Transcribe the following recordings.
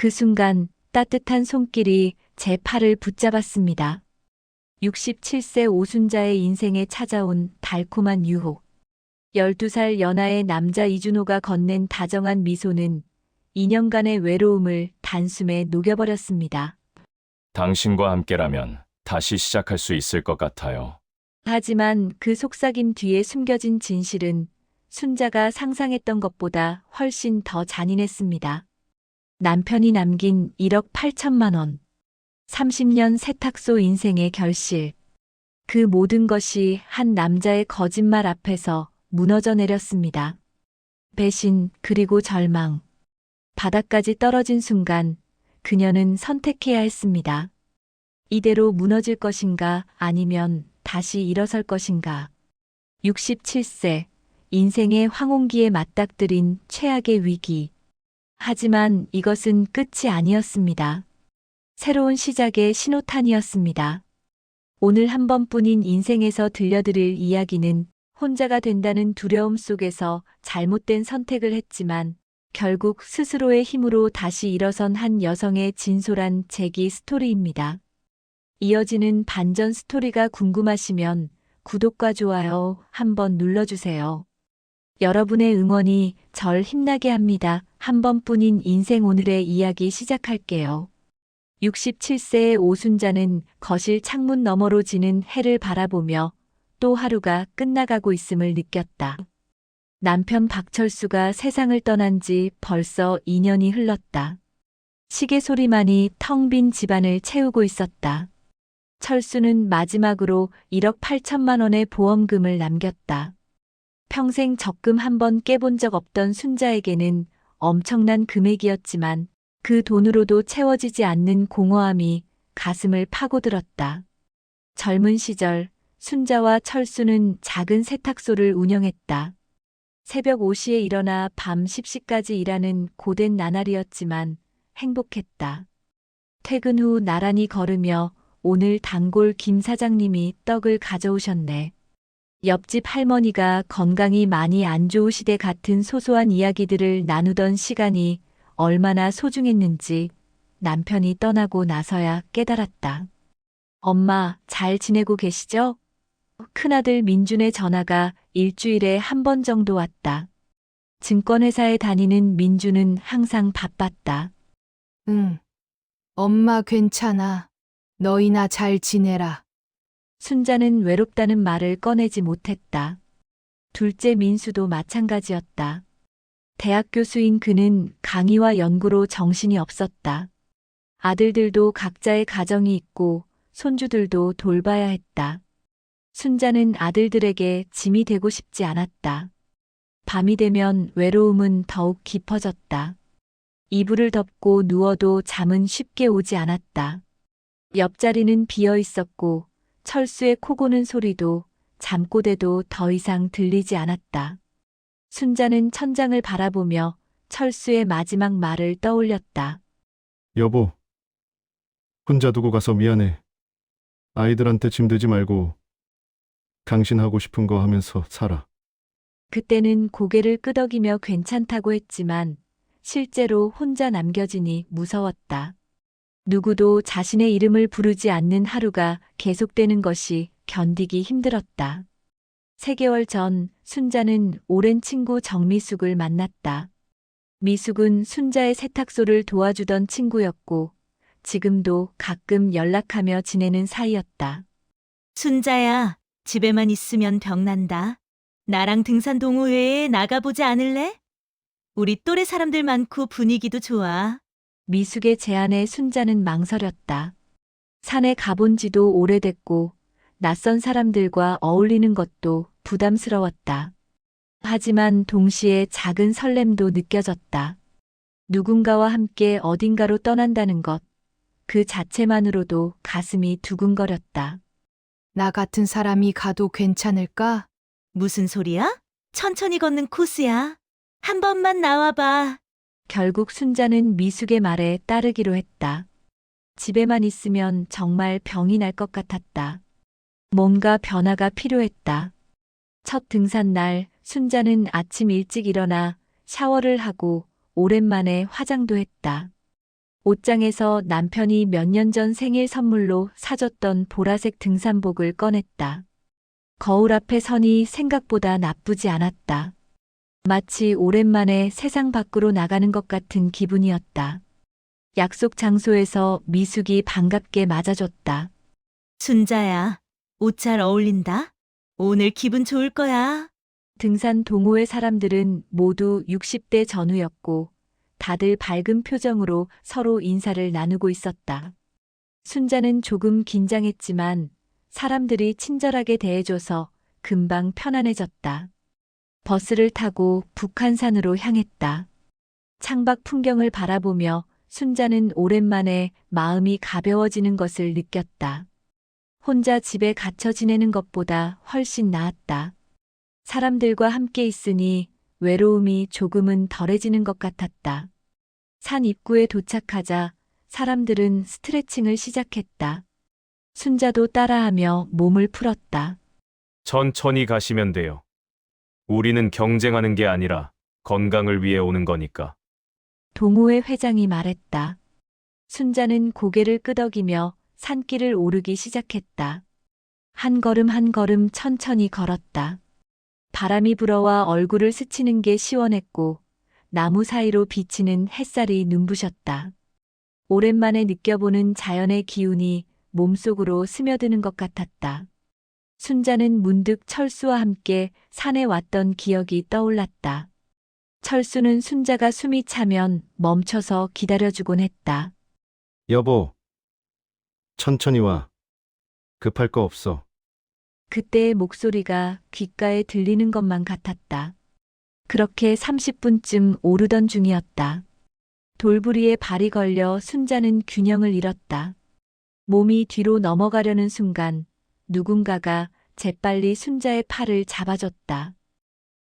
그 순간 따뜻한 손길이 제 팔을 붙잡았습니다. 67세 오순자의 인생에 찾아온 달콤한 유혹. 12살 연하의 남자 이준호가 건넨 다정한 미소는 2년간의 외로움을 단숨에 녹여버렸습니다. 당신과 함께라면 다시 시작할 수 있을 것 같아요. 하지만 그 속삭임 뒤에 숨겨진 진실은 순자가 상상했던 것보다 훨씬 더 잔인했습니다. 남편이 남긴 1억 8천만 원. 30년 세탁소 인생의 결실. 그 모든 것이 한 남자의 거짓말 앞에서 무너져 내렸습니다. 배신, 그리고 절망. 바닥까지 떨어진 순간 그녀는 선택해야 했습니다. 이대로 무너질 것인가 아니면 다시 일어설 것인가. 67세, 인생의 황혼기에 맞닥뜨린 최악의 위기. 하지만 이것은 끝이 아니었습니다. 새로운 시작의 신호탄이었습니다. 오늘 한 번뿐인 인생에서 들려드릴 이야기는 혼자가 된다는 두려움 속에서 잘못된 선택을 했지만 결국 스스로의 힘으로 다시 일어선 한 여성의 진솔한 재기 스토리입니다. 이어지는 반전 스토리가 궁금하시면 구독과 좋아요 한번 눌러주세요. 여러분의 응원이 절 힘나게 합니다. 한 번뿐인 인생 오늘의 이야기 시작할게요. 67세의 오순자는 거실 창문 너머로 지는 해를 바라보며 또 하루가 끝나가고 있음을 느꼈다. 남편 박철수가 세상을 떠난 지 벌써 2년이 흘렀다. 시계 소리만이 텅 빈 집안을 채우고 있었다. 철수는 마지막으로 1억 8천만 원의 보험금을 남겼다. 평생 적금 한 번 깨본 적 없던 순자에게는 엄청난 금액이었지만 그 돈으로도 채워지지 않는 공허함이 가슴을 파고들었다. 젊은 시절 순자와 철수는 작은 세탁소를 운영했다. 새벽 5시에 일어나 밤 10시까지 일하는 고된 나날이었지만 행복했다. 퇴근 후 나란히 걸으며 오늘 단골 김 사장님이 떡을 가져오셨네. 옆집 할머니가 건강이 많이 안 좋으시대 같은 소소한 이야기들을 나누던 시간이 얼마나 소중했는지 남편이 떠나고 나서야 깨달았다. 엄마, 잘 지내고 계시죠? 큰아들 민준의 전화가 일주일에 한 번 정도 왔다. 증권회사에 다니는 민준은 항상 바빴다. 응. 엄마 괜찮아. 너희나 잘 지내라. 순자는 외롭다는 말을 꺼내지 못했다. 둘째 민수도 마찬가지였다. 대학 교수인 그는 강의와 연구로 정신이 없었다. 아들들도 각자의 가정이 있고 손주들도 돌봐야 했다. 순자는 아들들에게 짐이 되고 싶지 않았다. 밤이 되면 외로움은 더욱 깊어졌다. 이불을 덮고 누워도 잠은 쉽게 오지 않았다. 옆자리는 비어 있었고 철수의 코 고는 소리도 잠꼬대도 더 이상 들리지 않았다. 순자는 천장을 바라보며 철수의 마지막 말을 떠올렸다. 여보, 혼자 두고 가서 미안해. 아이들한테 짐되지 말고 당신 하고 싶은 거 하면서 살아. 그때는 고개를 끄덕이며 괜찮다고 했지만 실제로 혼자 남겨지니 무서웠다. 누구도 자신의 이름을 부르지 않는 하루가 계속되는 것이 견디기 힘들었다. 3개월 전 순자는 오랜 친구 정미숙을 만났다. 미숙은 순자의 세탁소를 도와주던 친구였고 지금도 가끔 연락하며 지내는 사이였다. 순자야, 집에만 있으면 병난다. 나랑 등산 동호회에 나가보지 않을래? 우리 또래 사람들 많고 분위기도 좋아. 미숙의 제안에 순자는 망설였다. 산에 가본 지도 오래됐고 낯선 사람들과 어울리는 것도 부담스러웠다. 하지만 동시에 작은 설렘도 느껴졌다. 누군가와 함께 어딘가로 떠난다는 것, 그 자체만으로도 가슴이 두근거렸다. 나 같은 사람이 가도 괜찮을까? 무슨 소리야? 천천히 걷는 코스야. 한 번만 나와봐. 결국 순자는 미숙의 말에 따르기로 했다. 집에만 있으면 정말 병이 날 것 같았다. 뭔가 변화가 필요했다. 첫 등산날 순자는 아침 일찍 일어나 샤워를 하고 오랜만에 화장도 했다. 옷장에서 남편이 몇 년 전 생일 선물로 사줬던 보라색 등산복을 꺼냈다. 거울 앞에 서니 생각보다 나쁘지 않았다. 마치 오랜만에 세상 밖으로 나가는 것 같은 기분이었다. 약속 장소에서 미숙이 반갑게 맞아줬다. 순자야, 옷 잘 어울린다. 오늘 기분 좋을 거야. 등산 동호회 사람들은 모두 60대 전후였고 다들 밝은 표정으로 서로 인사를 나누고 있었다. 순자는 조금 긴장했지만 사람들이 친절하게 대해줘서 금방 편안해졌다. 버스를 타고 북한산으로 향했다. 창밖 풍경을 바라보며 순자는 오랜만에 마음이 가벼워지는 것을 느꼈다. 혼자 집에 갇혀 지내는 것보다 훨씬 나았다. 사람들과 함께 있으니 외로움이 조금은 덜해지는 것 같았다. 산 입구에 도착하자 사람들은 스트레칭을 시작했다. 순자도 따라하며 몸을 풀었다. 천천히 가시면 돼요. 우리는 경쟁하는 게 아니라 건강을 위해 오는 거니까. 동호회 회장이 말했다. 순자는 고개를 끄덕이며 산길을 오르기 시작했다. 한 걸음 한 걸음 천천히 걸었다. 바람이 불어와 얼굴을 스치는 게 시원했고 나무 사이로 비치는 햇살이 눈부셨다. 오랜만에 느껴보는 자연의 기운이 몸속으로 스며드는 것 같았다. 순자는 문득 철수와 함께 산에 왔던 기억이 떠올랐다. 철수는 순자가 숨이 차면 멈춰서 기다려주곤 했다. 여보, 천천히 와. 급할 거 없어. 그때의 목소리가 귓가에 들리는 것만 같았다. 그렇게 30분쯤 오르던 중이었다. 돌부리에 발이 걸려 순자는 균형을 잃었다. 몸이 뒤로 넘어가려는 순간 누군가가 재빨리 순자의 팔을 잡아줬다.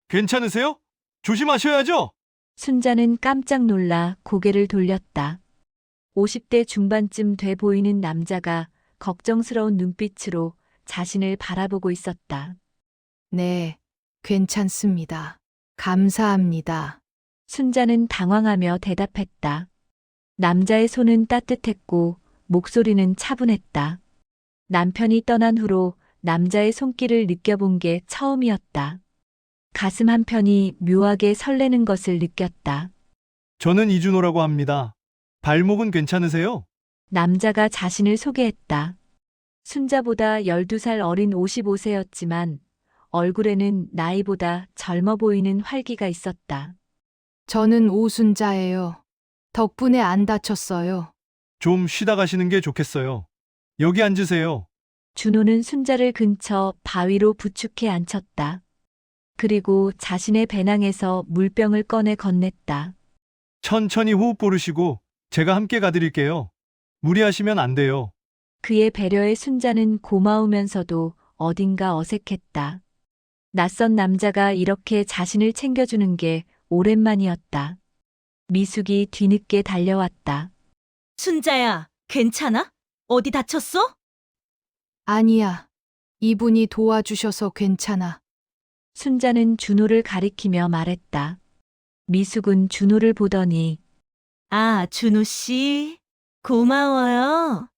괜찮으세요? 조심하셔야죠. 순자는 깜짝 놀라 고개를 돌렸다. 50대 중반쯤 돼 보이는 남자가 걱정스러운 눈빛으로 자신을 바라보고 있었다. 네, 괜찮습니다. 감사합니다. 순자는 당황하며 대답했다. 남자의 손은 따뜻했고 목소리는 차분했다. 남편이 떠난 후로 남자의 손길을 느껴본 게 처음이었다. 가슴 한편이 묘하게 설레는 것을 느꼈다. 저는 이준호라고 합니다. 발목은 괜찮으세요? 남자가 자신을 소개했다. 순자보다 12살 어린 55세였지만 얼굴에는 나이보다 젊어 보이는 활기가 있었다. 저는 오순자예요. 덕분에 안 다쳤어요. 좀 쉬다 가시는 게 좋겠어요. 여기 앉으세요. 준호는 순자를 근처 바위로 부축해 앉혔다. 그리고 자신의 배낭에서 물병을 꺼내 건넸다. 천천히 호흡 고르시고 제가 함께 가드릴게요. 무리하시면 안 돼요. 그의 배려에 순자는 고마우면서도 어딘가 어색했다. 낯선 남자가 이렇게 자신을 챙겨주는 게 오랜만이었다. 미숙이 뒤늦게 달려왔다. 순자야, 괜찮아? 어디 다쳤어? 아니야. 이분이 도와주셔서 괜찮아. 순자는 준호를 가리키며 말했다. 미숙은 준호를 보더니 아, 준호 씨. 고마워요.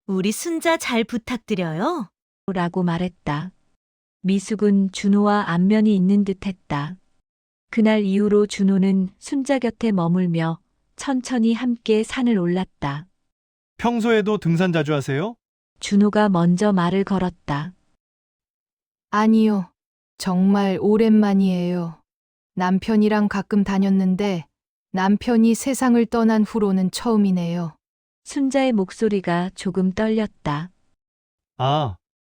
우리 순자 잘 부탁드려요. 라고 말했다. 미숙은 준호와 안면이 있는 듯 했다. 그날 이후로 준호는 순자 곁에 머물며 천천히 함께 산을 올랐다. 평소에도 등산 자주 하세요? 준호가 먼저 말을 걸었다. 아니요. 정말 오랜만이에요. 남편이랑 가끔 다녔는데 남편이 세상을 떠난 후로는 처음이네요. 순자의 목소리가 조금 떨렸다. 아,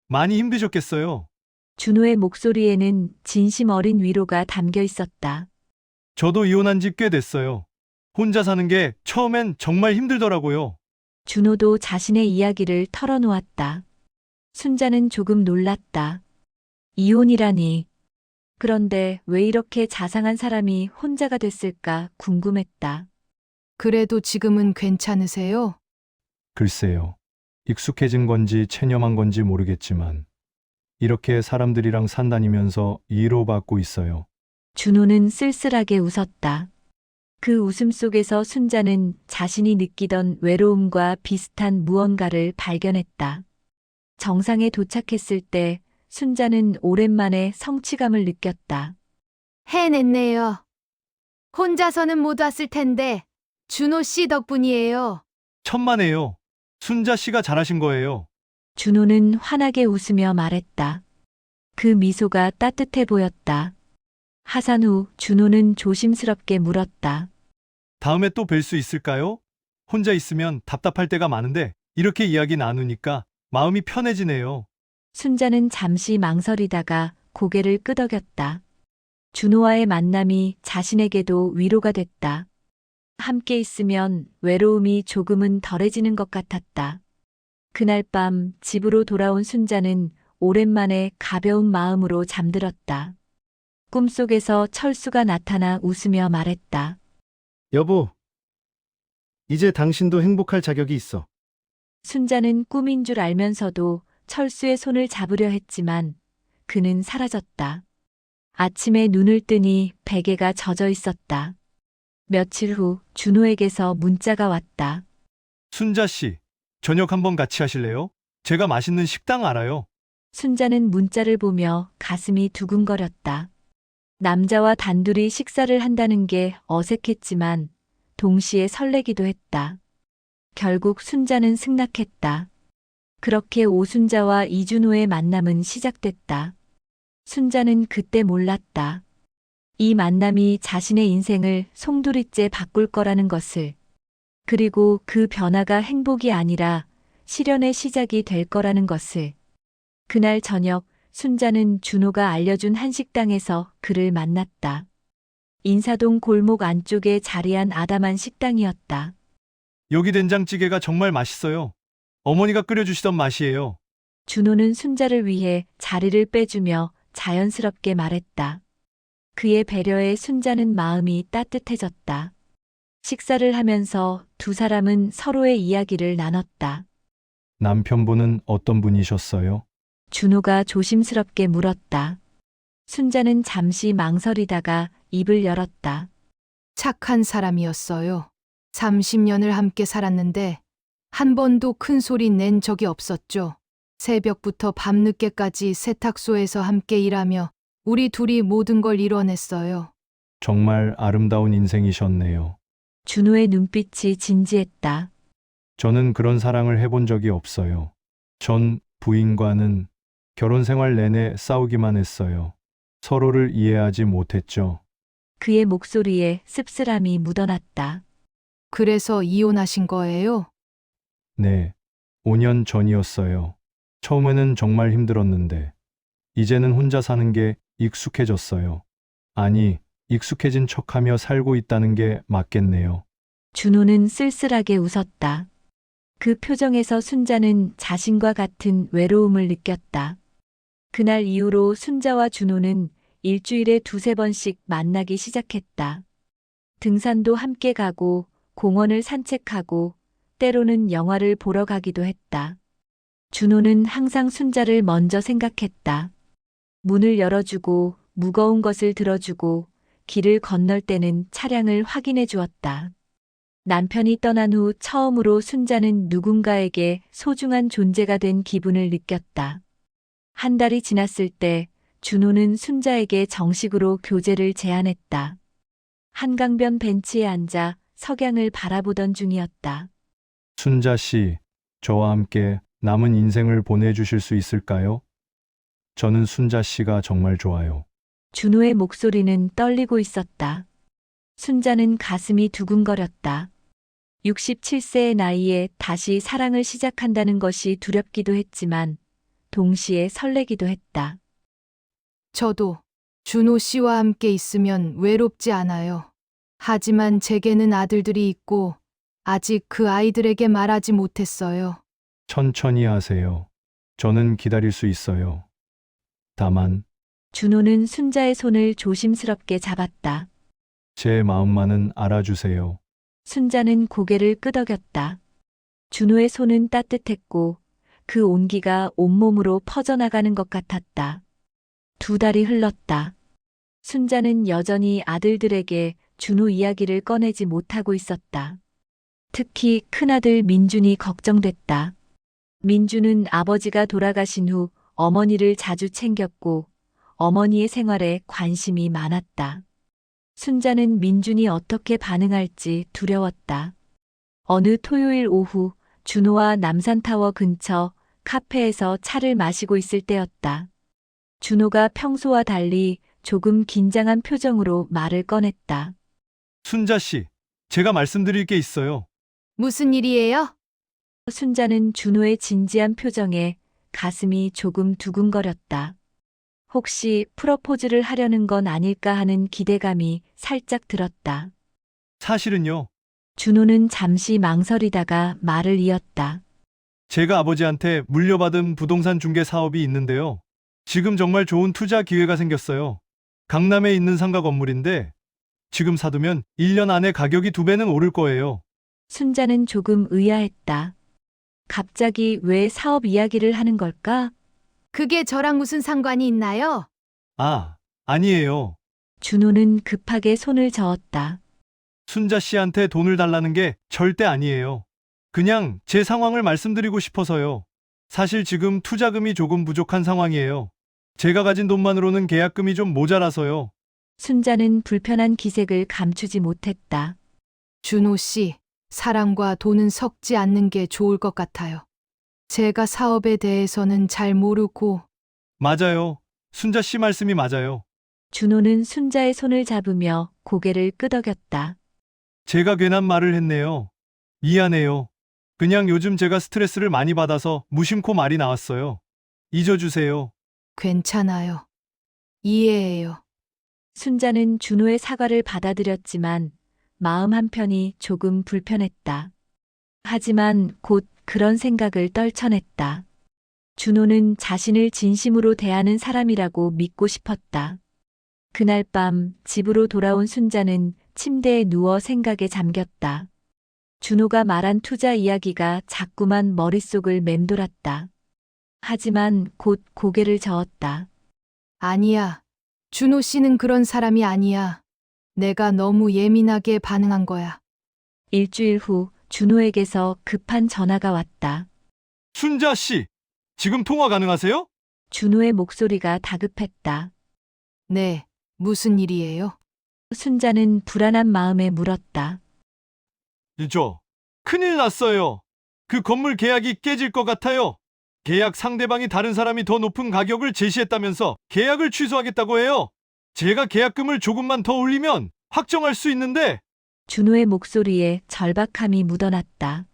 많이 힘드셨겠어요. 준호의 목소리에는 진심 어린 위로가 담겨 있었다. 저도 이혼한 지 꽤 됐어요. 혼자 사는 게 처음엔 정말 힘들더라고요. 준호도 자신의 이야기를 털어놓았다. 순자는 조금 놀랐다. 이혼이라니. 그런데 왜 이렇게 자상한 사람이 혼자가 됐을까 궁금했다. 그래도 지금은 괜찮으세요? 글쎄요. 익숙해진 건지 체념한 건지 모르겠지만 이렇게 사람들이랑 산다니면서 위로받고 있어요. 준호는 쓸쓸하게 웃었다. 그 웃음 속에서 순자는 자신이 느끼던 외로움과 비슷한 무언가를 발견했다. 정상에 도착했을 때 순자는 오랜만에 성취감을 느꼈다. 해냈네요. 혼자서는 못 왔을 텐데 준호 씨 덕분이에요. 천만에요. 순자 씨가 잘하신 거예요. 준호는 환하게 웃으며 말했다. 그 미소가 따뜻해 보였다. 하산 후 준호는 조심스럽게 물었다. 다음에 또 뵐 수 있을까요? 혼자 있으면 답답할 때가 많은데 이렇게 이야기 나누니까 마음이 편해지네요. 순자는 잠시 망설이다가 고개를 끄덕였다. 준호와의 만남이 자신에게도 위로가 됐다. 함께 있으면 외로움이 조금은 덜해지는 것 같았다. 그날 밤 집으로 돌아온 순자는 오랜만에 가벼운 마음으로 잠들었다. 꿈속에서 철수가 나타나 웃으며 말했다. 여보, 이제 당신도 행복할 자격이 있어. 순자는 꿈인 줄 알면서도 철수의 손을 잡으려 했지만 그는 사라졌다. 아침에 눈을 뜨니 베개가 젖어 있었다. 며칠 후 준호에게서 문자가 왔다. 순자 씨, 저녁 한번 같이 하실래요? 제가 맛있는 식당 알아요. 순자는 문자를 보며 가슴이 두근거렸다. 남자와 단둘이 식사를 한다는 게 어색했지만 동시에 설레기도 했다. 결국 순자는 승낙했다. 그렇게 오순자와 이준호의 만남은 시작됐다. 순자는 그때 몰랐다. 이 만남이 자신의 인생을 송두리째 바꿀 거라는 것을. 그리고 그 변화가 행복이 아니라 시련의 시작이 될 거라는 것을. 그날 저녁 순자는 준호가 알려준 한식당에서 그를 만났다. 인사동 골목 안쪽에 자리한 아담한 식당이었다. 여기 된장찌개가 정말 맛있어요. 어머니가 끓여주시던 맛이에요. 준호는 순자를 위해 자리를 빼주며 자연스럽게 말했다. 그의 배려에 순자는 마음이 따뜻해졌다. 식사를 하면서 두 사람은 서로의 이야기를 나눴다. 남편분은 어떤 분이셨어요? 준호가 조심스럽게 물었다. 순자는 잠시 망설이다가 입을 열었다. 착한 사람이었어요. 30년을 함께 살았는데 한 번도 큰 소리 낸 적이 없었죠. 새벽부터 밤늦게까지 세탁소에서 함께 일하며 우리 둘이 모든 걸 이뤄냈어요. 정말 아름다운 인생이셨네요. 준호의 눈빛이 진지했다. 저는 그런 사랑을 해본 적이 없어요. 전 부인과는 결혼 생활 내내 싸우기만 했어요. 서로를 이해하지 못했죠. 그의 목소리에 씁쓸함이 묻어났다. 그래서 이혼하신 거예요? 네, 5년 전이었어요. 처음에는 정말 힘들었는데, 이제는 혼자 사는 게 익숙해졌어요. 아니, 익숙해진 척하며 살고 있다는 게 맞겠네요. 준호는 쓸쓸하게 웃었다. 그 표정에서 순자는 자신과 같은 외로움을 느꼈다. 그날 이후로 순자와 준호는 일주일에 두세 번씩 만나기 시작했다. 등산도 함께 가고 공원을 산책하고 때로는 영화를 보러 가기도 했다. 준호는 항상 순자를 먼저 생각했다. 문을 열어주고 무거운 것을 들어주고 길을 건널 때는 차량을 확인해 주었다. 남편이 떠난 후 처음으로 순자는 누군가에게 소중한 존재가 된 기분을 느꼈다. 한 달이 지났을 때 준호는 순자에게 정식으로 교제를 제안했다. 한강변 벤치에 앉아 석양을 바라보던 중이었다. 순자 씨, 저와 함께 남은 인생을 보내주실 수 있을까요? 저는 순자 씨가 정말 좋아요. 준호의 목소리는 떨리고 있었다. 순자는 가슴이 두근거렸다. 67세의 나이에 다시 사랑을 시작한다는 것이 두렵기도 했지만 동시에 설레기도 했다. 저도 준호 씨와 함께 있으면 외롭지 않아요. 하지만 제게는 아들들이 있고 아직 그 아이들에게 말하지 못했어요. 천천히 하세요. 저는 기다릴 수 있어요. 다만, 준호는 순자의 손을 조심스럽게 잡았다. 제 마음만은 알아주세요. 순자는 고개를 끄덕였다. 준호의 손은 따뜻했고 그 온기가 온몸으로 퍼져나가는 것 같았다. 두 달이 흘렀다. 순자는 여전히 아들들에게 준호 이야기를 꺼내지 못하고 있었다. 특히 큰아들 민준이 걱정됐다. 민준은 아버지가 돌아가신 후 어머니를 자주 챙겼고 어머니의 생활에 관심이 많았다. 순자는 민준이 어떻게 반응할지 두려웠다. 어느 토요일 오후 준호와 남산타워 근처 카페에서 차를 마시고 있을 때였다. 준호가 평소와 달리 조금 긴장한 표정으로 말을 꺼냈다. 순자 씨, 제가 말씀드릴 게 있어요. 무슨 일이에요? 순자는 준호의 진지한 표정에 가슴이 조금 두근거렸다. 혹시 프러포즈를 하려는 건 아닐까 하는 기대감이 살짝 들었다. 사실은요, 준호는 잠시 망설이다가 말을 이었다. 제가 아버지한테 물려받은 부동산 중개 사업이 있는데요. 지금 정말 좋은 투자 기회가 생겼어요. 강남에 있는 상가 건물인데 지금 사두면 1년 안에 가격이 2배는 오를 거예요. 순자는 조금 의아했다. 갑자기 왜 사업 이야기를 하는 걸까? 그게 저랑 무슨 상관이 있나요? 아, 아니에요. 준호는 급하게 손을 저었다. 순자 씨한테 돈을 달라는 게 절대 아니에요. 그냥 제 상황을 말씀드리고 싶어서요. 사실 지금 투자금이 조금 부족한 상황이에요. 제가 가진 돈만으로는 계약금이 좀 모자라서요. 순자는 불편한 기색을 감추지 못했다. 준호 씨, 사랑과 돈은 섞지 않는 게 좋을 것 같아요. 제가 사업에 대해서는 잘 모르고 맞아요. 순자 씨 말씀이 맞아요. 준호는 순자의 손을 잡으며 고개를 끄덕였다. 제가 괜한 말을 했네요. 미안해요. 그냥 요즘 제가 스트레스를 많이 받아서 무심코 말이 나왔어요. 잊어주세요. 괜찮아요. 이해해요. 순자는 준호의 사과를 받아들였지만 마음 한편이 조금 불편했다. 하지만 곧 그런 생각을 떨쳐냈다. 준호는 자신을 진심으로 대하는 사람이라고 믿고 싶었다. 그날 밤 집으로 돌아온 순자는 침대에 누워 생각에 잠겼다. 준호가 말한 투자 이야기가 자꾸만 머릿속을 맴돌았다. 하지만 곧 고개를 저었다. 아니야. 준호 씨는 그런 사람이 아니야. 내가 너무 예민하게 반응한 거야. 일주일 후 준호에게서 급한 전화가 왔다. 순자 씨, 지금 통화 가능하세요? 준호의 목소리가 다급했다. 네, 무슨 일이에요? 순자는 불안한 마음에 물었다. 큰일 났어요. 그 건물 계약이 깨질 것 같아요. 계약 상대방이 다른 사람이 더 높은 가격을 제시했다면서 계약을 취소하겠다고 해요. 제가 계약금을 조금만 더 올리면 확정할 수 있는데 준호의 목소리에 절박함이 묻어났다.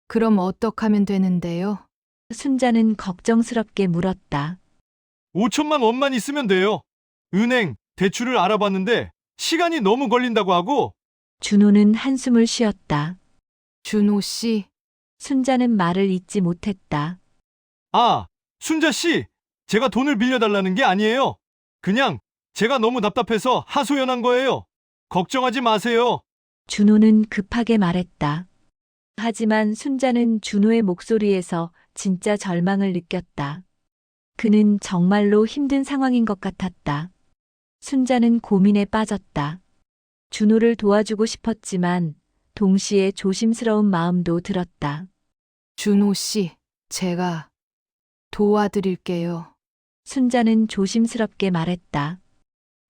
그럼 어떡하면 되는데요? 순자는 걱정스럽게 물었다. 5천만 원만 있으면 돼요. 은행, 대출을 알아봤는데 시간이 너무 걸린다고 하고 준호는 한숨을 쉬었다. 준호 씨, 순자는 말을 잇지 못했다. 아, 순자 씨, 제가 돈을 빌려달라는 게 아니에요. 그냥 제가 너무 답답해서 하소연한 거예요. 걱정하지 마세요. 준호는 급하게 말했다. 하지만 순자는 준호의 목소리에서 진짜 절망을 느꼈다. 그는 정말로 힘든 상황인 것 같았다. 순자는 고민에 빠졌다. 준호를 도와주고 싶었지만 동시에 조심스러운 마음도 들었다. 준호 씨, 제가 도와드릴게요. 순자는 조심스럽게 말했다.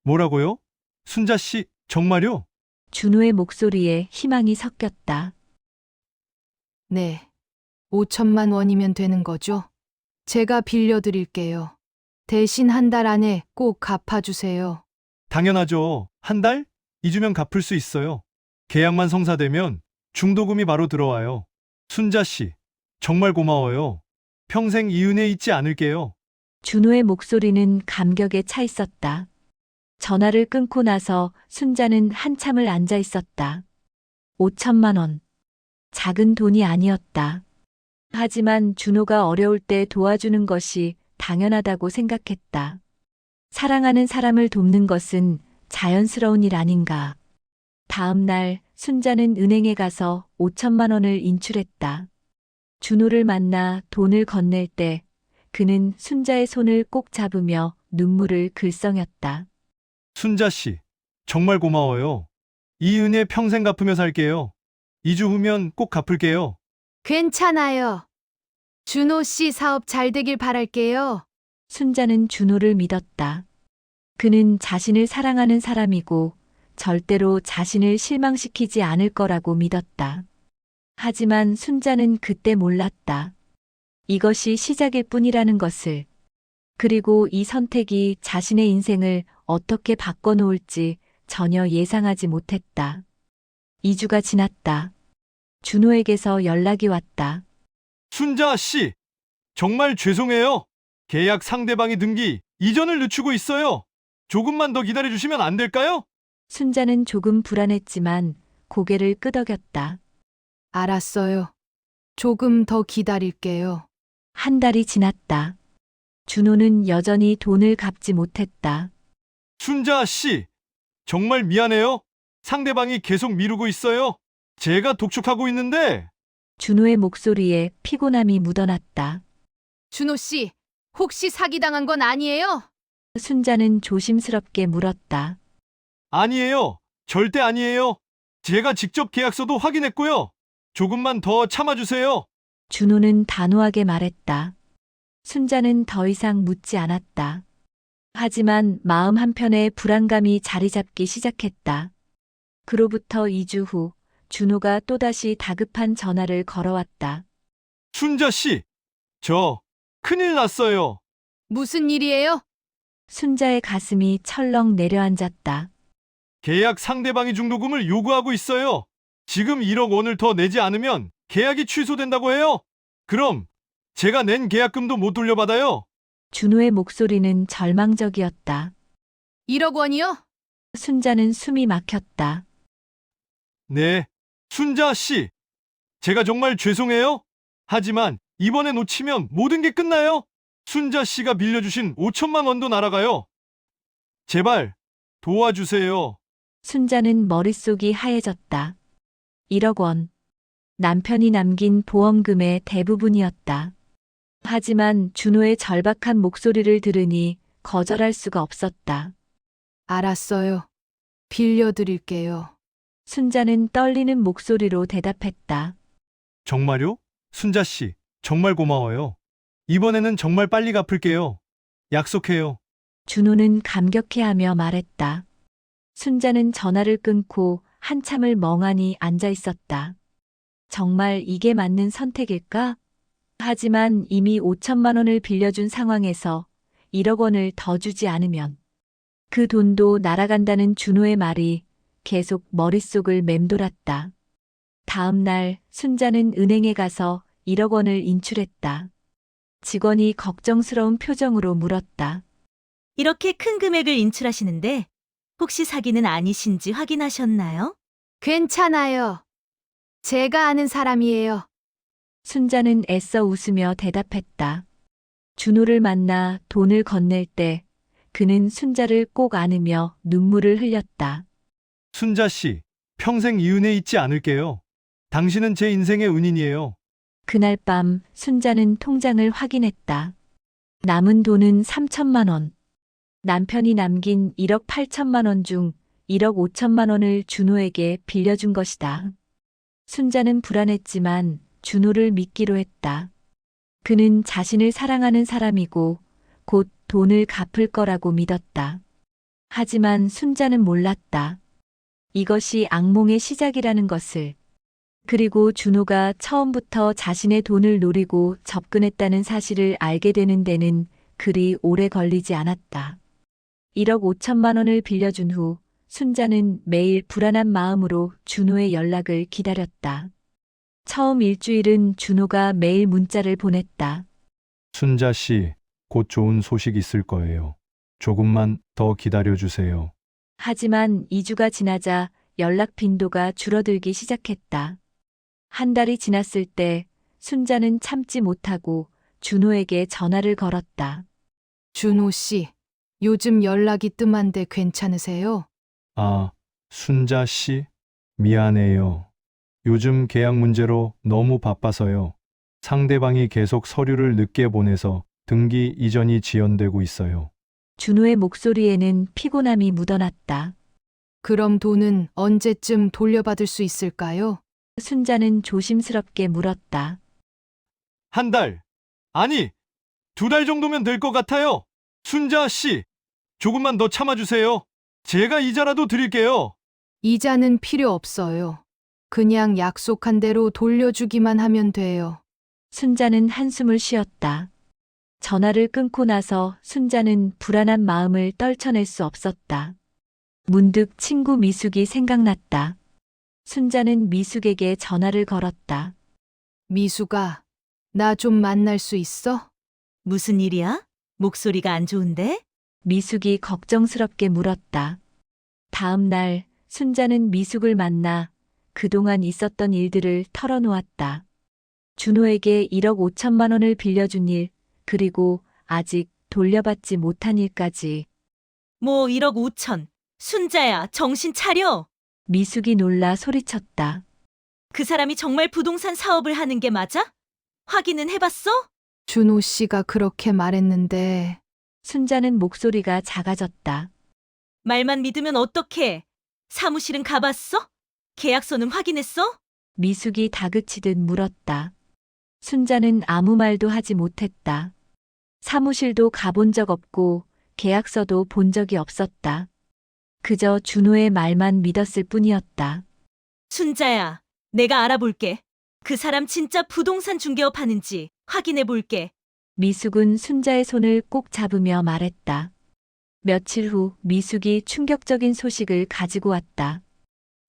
뭐라고요? 순자 씨, 정말요? 준호의 목소리에 희망이 섞였다. 네. 5천만 원이면 되는 거죠? 제가 빌려드릴게요. 대신 한 달 안에 꼭 갚아주세요. 당연하죠. 한 달? 2주면 갚을 수 있어요. 계약만 성사되면 중도금이 바로 들어와요. 순자 씨, 정말 고마워요. 평생 이 은혜 잊지 않을게요. 준호의 목소리는 감격에 차 있었다. 전화를 끊고 나서 순자는 한참을 앉아 있었다. 5천만 원. 작은 돈이 아니었다. 하지만 준호가 어려울 때 도와주는 것이 당연하다고 생각했다. 사랑하는 사람을 돕는 것은 자연스러운 일 아닌가. 다음 날 순자는 은행에 가서 5천만 원을 인출했다. 준호를 만나 돈을 건넬 때 그는 순자의 손을 꼭 잡으며 눈물을 글썽였다. 순자 씨, 정말 고마워요. 이 은혜 평생 갚으며 살게요. 2주 후면 꼭 갚을게요. 괜찮아요. 준호 씨 사업 잘 되길 바랄게요. 순자는 준호를 믿었다. 그는 자신을 사랑하는 사람이고 절대로 자신을 실망시키지 않을 거라고 믿었다. 하지만 순자는 그때 몰랐다. 이것이 시작일 뿐이라는 것을. 그리고 이 선택이 자신의 인생을 어떻게 바꿔놓을지 전혀 예상하지 못했다. 2주가 지났다. 준호에게서 연락이 왔다. 순자 씨, 정말 죄송해요. 계약 상대방이 등기 이전을 늦추고 있어요. 조금만 더 기다려주시면 안 될까요? 순자는 조금 불안했지만 고개를 끄덕였다. 알았어요. 조금 더 기다릴게요. 한 달이 지났다. 준호는 여전히 돈을 갚지 못했다. 순자 씨, 정말 미안해요. 상대방이 계속 미루고 있어요. 제가 독촉하고 있는데. 준호의 목소리에 피곤함이 묻어났다. 준호 씨, 혹시 사기당한 건 아니에요? 순자는 조심스럽게 물었다. 아니에요. 절대 아니에요. 제가 직접 계약서도 확인했고요. 조금만 더 참아주세요. 준호는 단호하게 말했다. 순자는 더 이상 묻지 않았다. 하지만 마음 한편에 불안감이 자리 잡기 시작했다. 그로부터 2주 후 준호가 또다시 다급한 전화를 걸어왔다. 순자 씨, 저 큰일 났어요. 무슨 일이에요? 순자의 가슴이 철렁 내려앉았다. 계약 상대방이 중도금을 요구하고 있어요. 지금 1억 원을 더 내지 않으면 계약이 취소된다고 해요. 그럼 제가 낸 계약금도 못 돌려받아요. 준호의 목소리는 절망적이었다. 1억 원이요? 순자는 숨이 막혔다. 네, 순자 씨. 제가 정말 죄송해요. 하지만 이번에 놓치면 모든 게 끝나요. 순자 씨가 빌려주신 5천만 원도 날아가요. 제발 도와주세요. 순자는 머릿속이 하얘졌다. 1억 원. 남편이 남긴 보험금의 대부분이었다. 하지만 준호의 절박한 목소리를 들으니 거절할 수가 없었다. 알았어요. 빌려드릴게요. 순자는 떨리는 목소리로 대답했다. 정말요? 순자 씨, 정말 고마워요. 이번에는 정말 빨리 갚을게요. 약속해요. 준호는 감격해하며 말했다. 순자는 전화를 끊고 한참을 멍하니 앉아 있었다. 정말 이게 맞는 선택일까? 하지만 이미 5천만 원을 빌려준 상황에서 1억 원을 더 주지 않으면 그 돈도 날아간다는 준호의 말이 계속 머릿속을 맴돌았다. 다음 날 순자는 은행에 가서 1억 원을 인출했다. 직원이 걱정스러운 표정으로 물었다. 이렇게 큰 금액을 인출하시는데 혹시 사기는 아니신지 확인하셨나요? 괜찮아요. 제가 아는 사람이에요. 순자는 애써 웃으며 대답했다. 준호를 만나 돈을 건넬 때 그는 순자를 꼭 안으며 눈물을 흘렸다. 순자 씨, 평생 이 은혜 잊지 않을게요. 당신은 제 인생의 은인이에요. 그날 밤 순자는 통장을 확인했다. 남은 돈은 3천만 원. 남편이 남긴 1억 8천만 원 중 1억 5천만 원을 준호에게 빌려준 것이다. 순자는 불안했지만 준호를 믿기로 했다. 그는 자신을 사랑하는 사람이고 곧 돈을 갚을 거라고 믿었다. 하지만 순자는 몰랐다. 이것이 악몽의 시작이라는 것을. 그리고 준호가 처음부터 자신의 돈을 노리고 접근했다는 사실을 알게 되는 데는 그리 오래 걸리지 않았다. 1억 5천만 원을 빌려준 후 순자는 매일 불안한 마음으로 준호의 연락을 기다렸다. 처음 일주일은 준호가 매일 문자를 보냈다. 순자 씨, 곧 좋은 소식 있을 거예요. 조금만 더 기다려주세요. 하지만 2주가 지나자 연락 빈도가 줄어들기 시작했다. 한 달이 지났을 때 순자는 참지 못하고 준호에게 전화를 걸었다. 준호 씨, 요즘 연락이 뜸한데 괜찮으세요? 아, 순자 씨, 미안해요. 요즘 계약 문제로 너무 바빠서요. 상대방이 계속 서류를 늦게 보내서 등기 이전이 지연되고 있어요. 준호의 목소리에는 피곤함이 묻어났다. 그럼 돈은 언제쯤 돌려받을 수 있을까요? 순자는 조심스럽게 물었다. 한 달, 아니, 2달 정도면 될 것 같아요. 순자 씨, 조금만 더 참아주세요. 제가 이자라도 드릴게요. 이자는 필요 없어요. 그냥 약속한 대로 돌려주기만 하면 돼요. 순자는 한숨을 쉬었다. 전화를 끊고 나서 순자는 불안한 마음을 떨쳐낼 수 없었다. 문득 친구 미숙이 생각났다. 순자는 미숙에게 전화를 걸었다. 미수가, 나 좀 만날 수 있어? 무슨 일이야? 목소리가 안 좋은데? 미숙이 걱정스럽게 물었다. 다음 날 순자는 미숙을 만나 그동안 있었던 일들을 털어놓았다. 준호에게 1억 5천만 원을 빌려준 일, 그리고 아직 돌려받지 못한 일까지. 뭐 1억 5천. 순자야, 정신 차려. 미숙이 놀라 소리쳤다. 그 사람이 정말 부동산 사업을 하는 게 맞아? 확인은 해봤어? 준호 씨가 그렇게 말했는데, 순자는 목소리가 작아졌다. 말만 믿으면 어떡해? 사무실은 가봤어? 계약서는 확인했어? 미숙이 다그치듯 물었다. 순자는 아무 말도 하지 못했다. 사무실도 가본 적 없고 계약서도 본 적이 없었다. 그저 준호의 말만 믿었을 뿐이었다. 순자야, 내가 알아볼게. 그 사람 진짜 부동산 중개업 하는지 확인해 볼게. 미숙은 순자의 손을 꼭 잡으며 말했다. 며칠 후 미숙이 충격적인 소식을 가지고 왔다.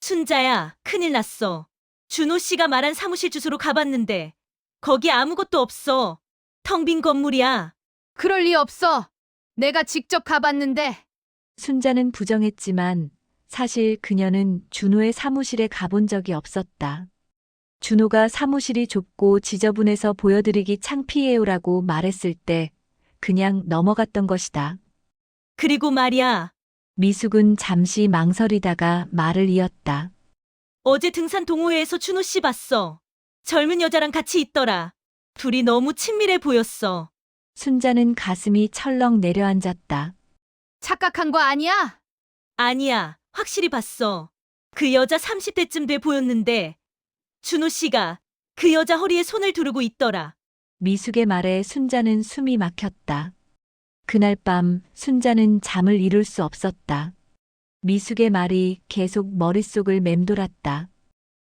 순자야, 큰일 났어. 준호 씨가 말한 사무실 주소로 가봤는데 거기 아무것도 없어. 텅 빈 건물이야. 그럴 리 없어. 내가 직접 가봤는데, 순자는 부정했지만 사실 그녀는 준호의 사무실에 가본 적이 없었다. 준호가 사무실이 좁고 지저분해서 보여드리기 창피해요라고 말했을 때 그냥 넘어갔던 것이다. 그리고 말이야, 미숙은 잠시 망설이다가 말을 이었다. 어제 등산 동호회에서 준호 씨 봤어. 젊은 여자랑 같이 있더라. 둘이 너무 친밀해 보였어. 순자는 가슴이 철렁 내려앉았다. 착각한 거 아니야? 아니야, 확실히 봤어. 그 여자 30대쯤 돼 보였는데 준호 씨가 그 여자 허리에 손을 두르고 있더라. 미숙의 말에 순자는 숨이 막혔다. 그날 밤 순자는 잠을 이룰 수 없었다. 미숙의 말이 계속 머릿속을 맴돌았다.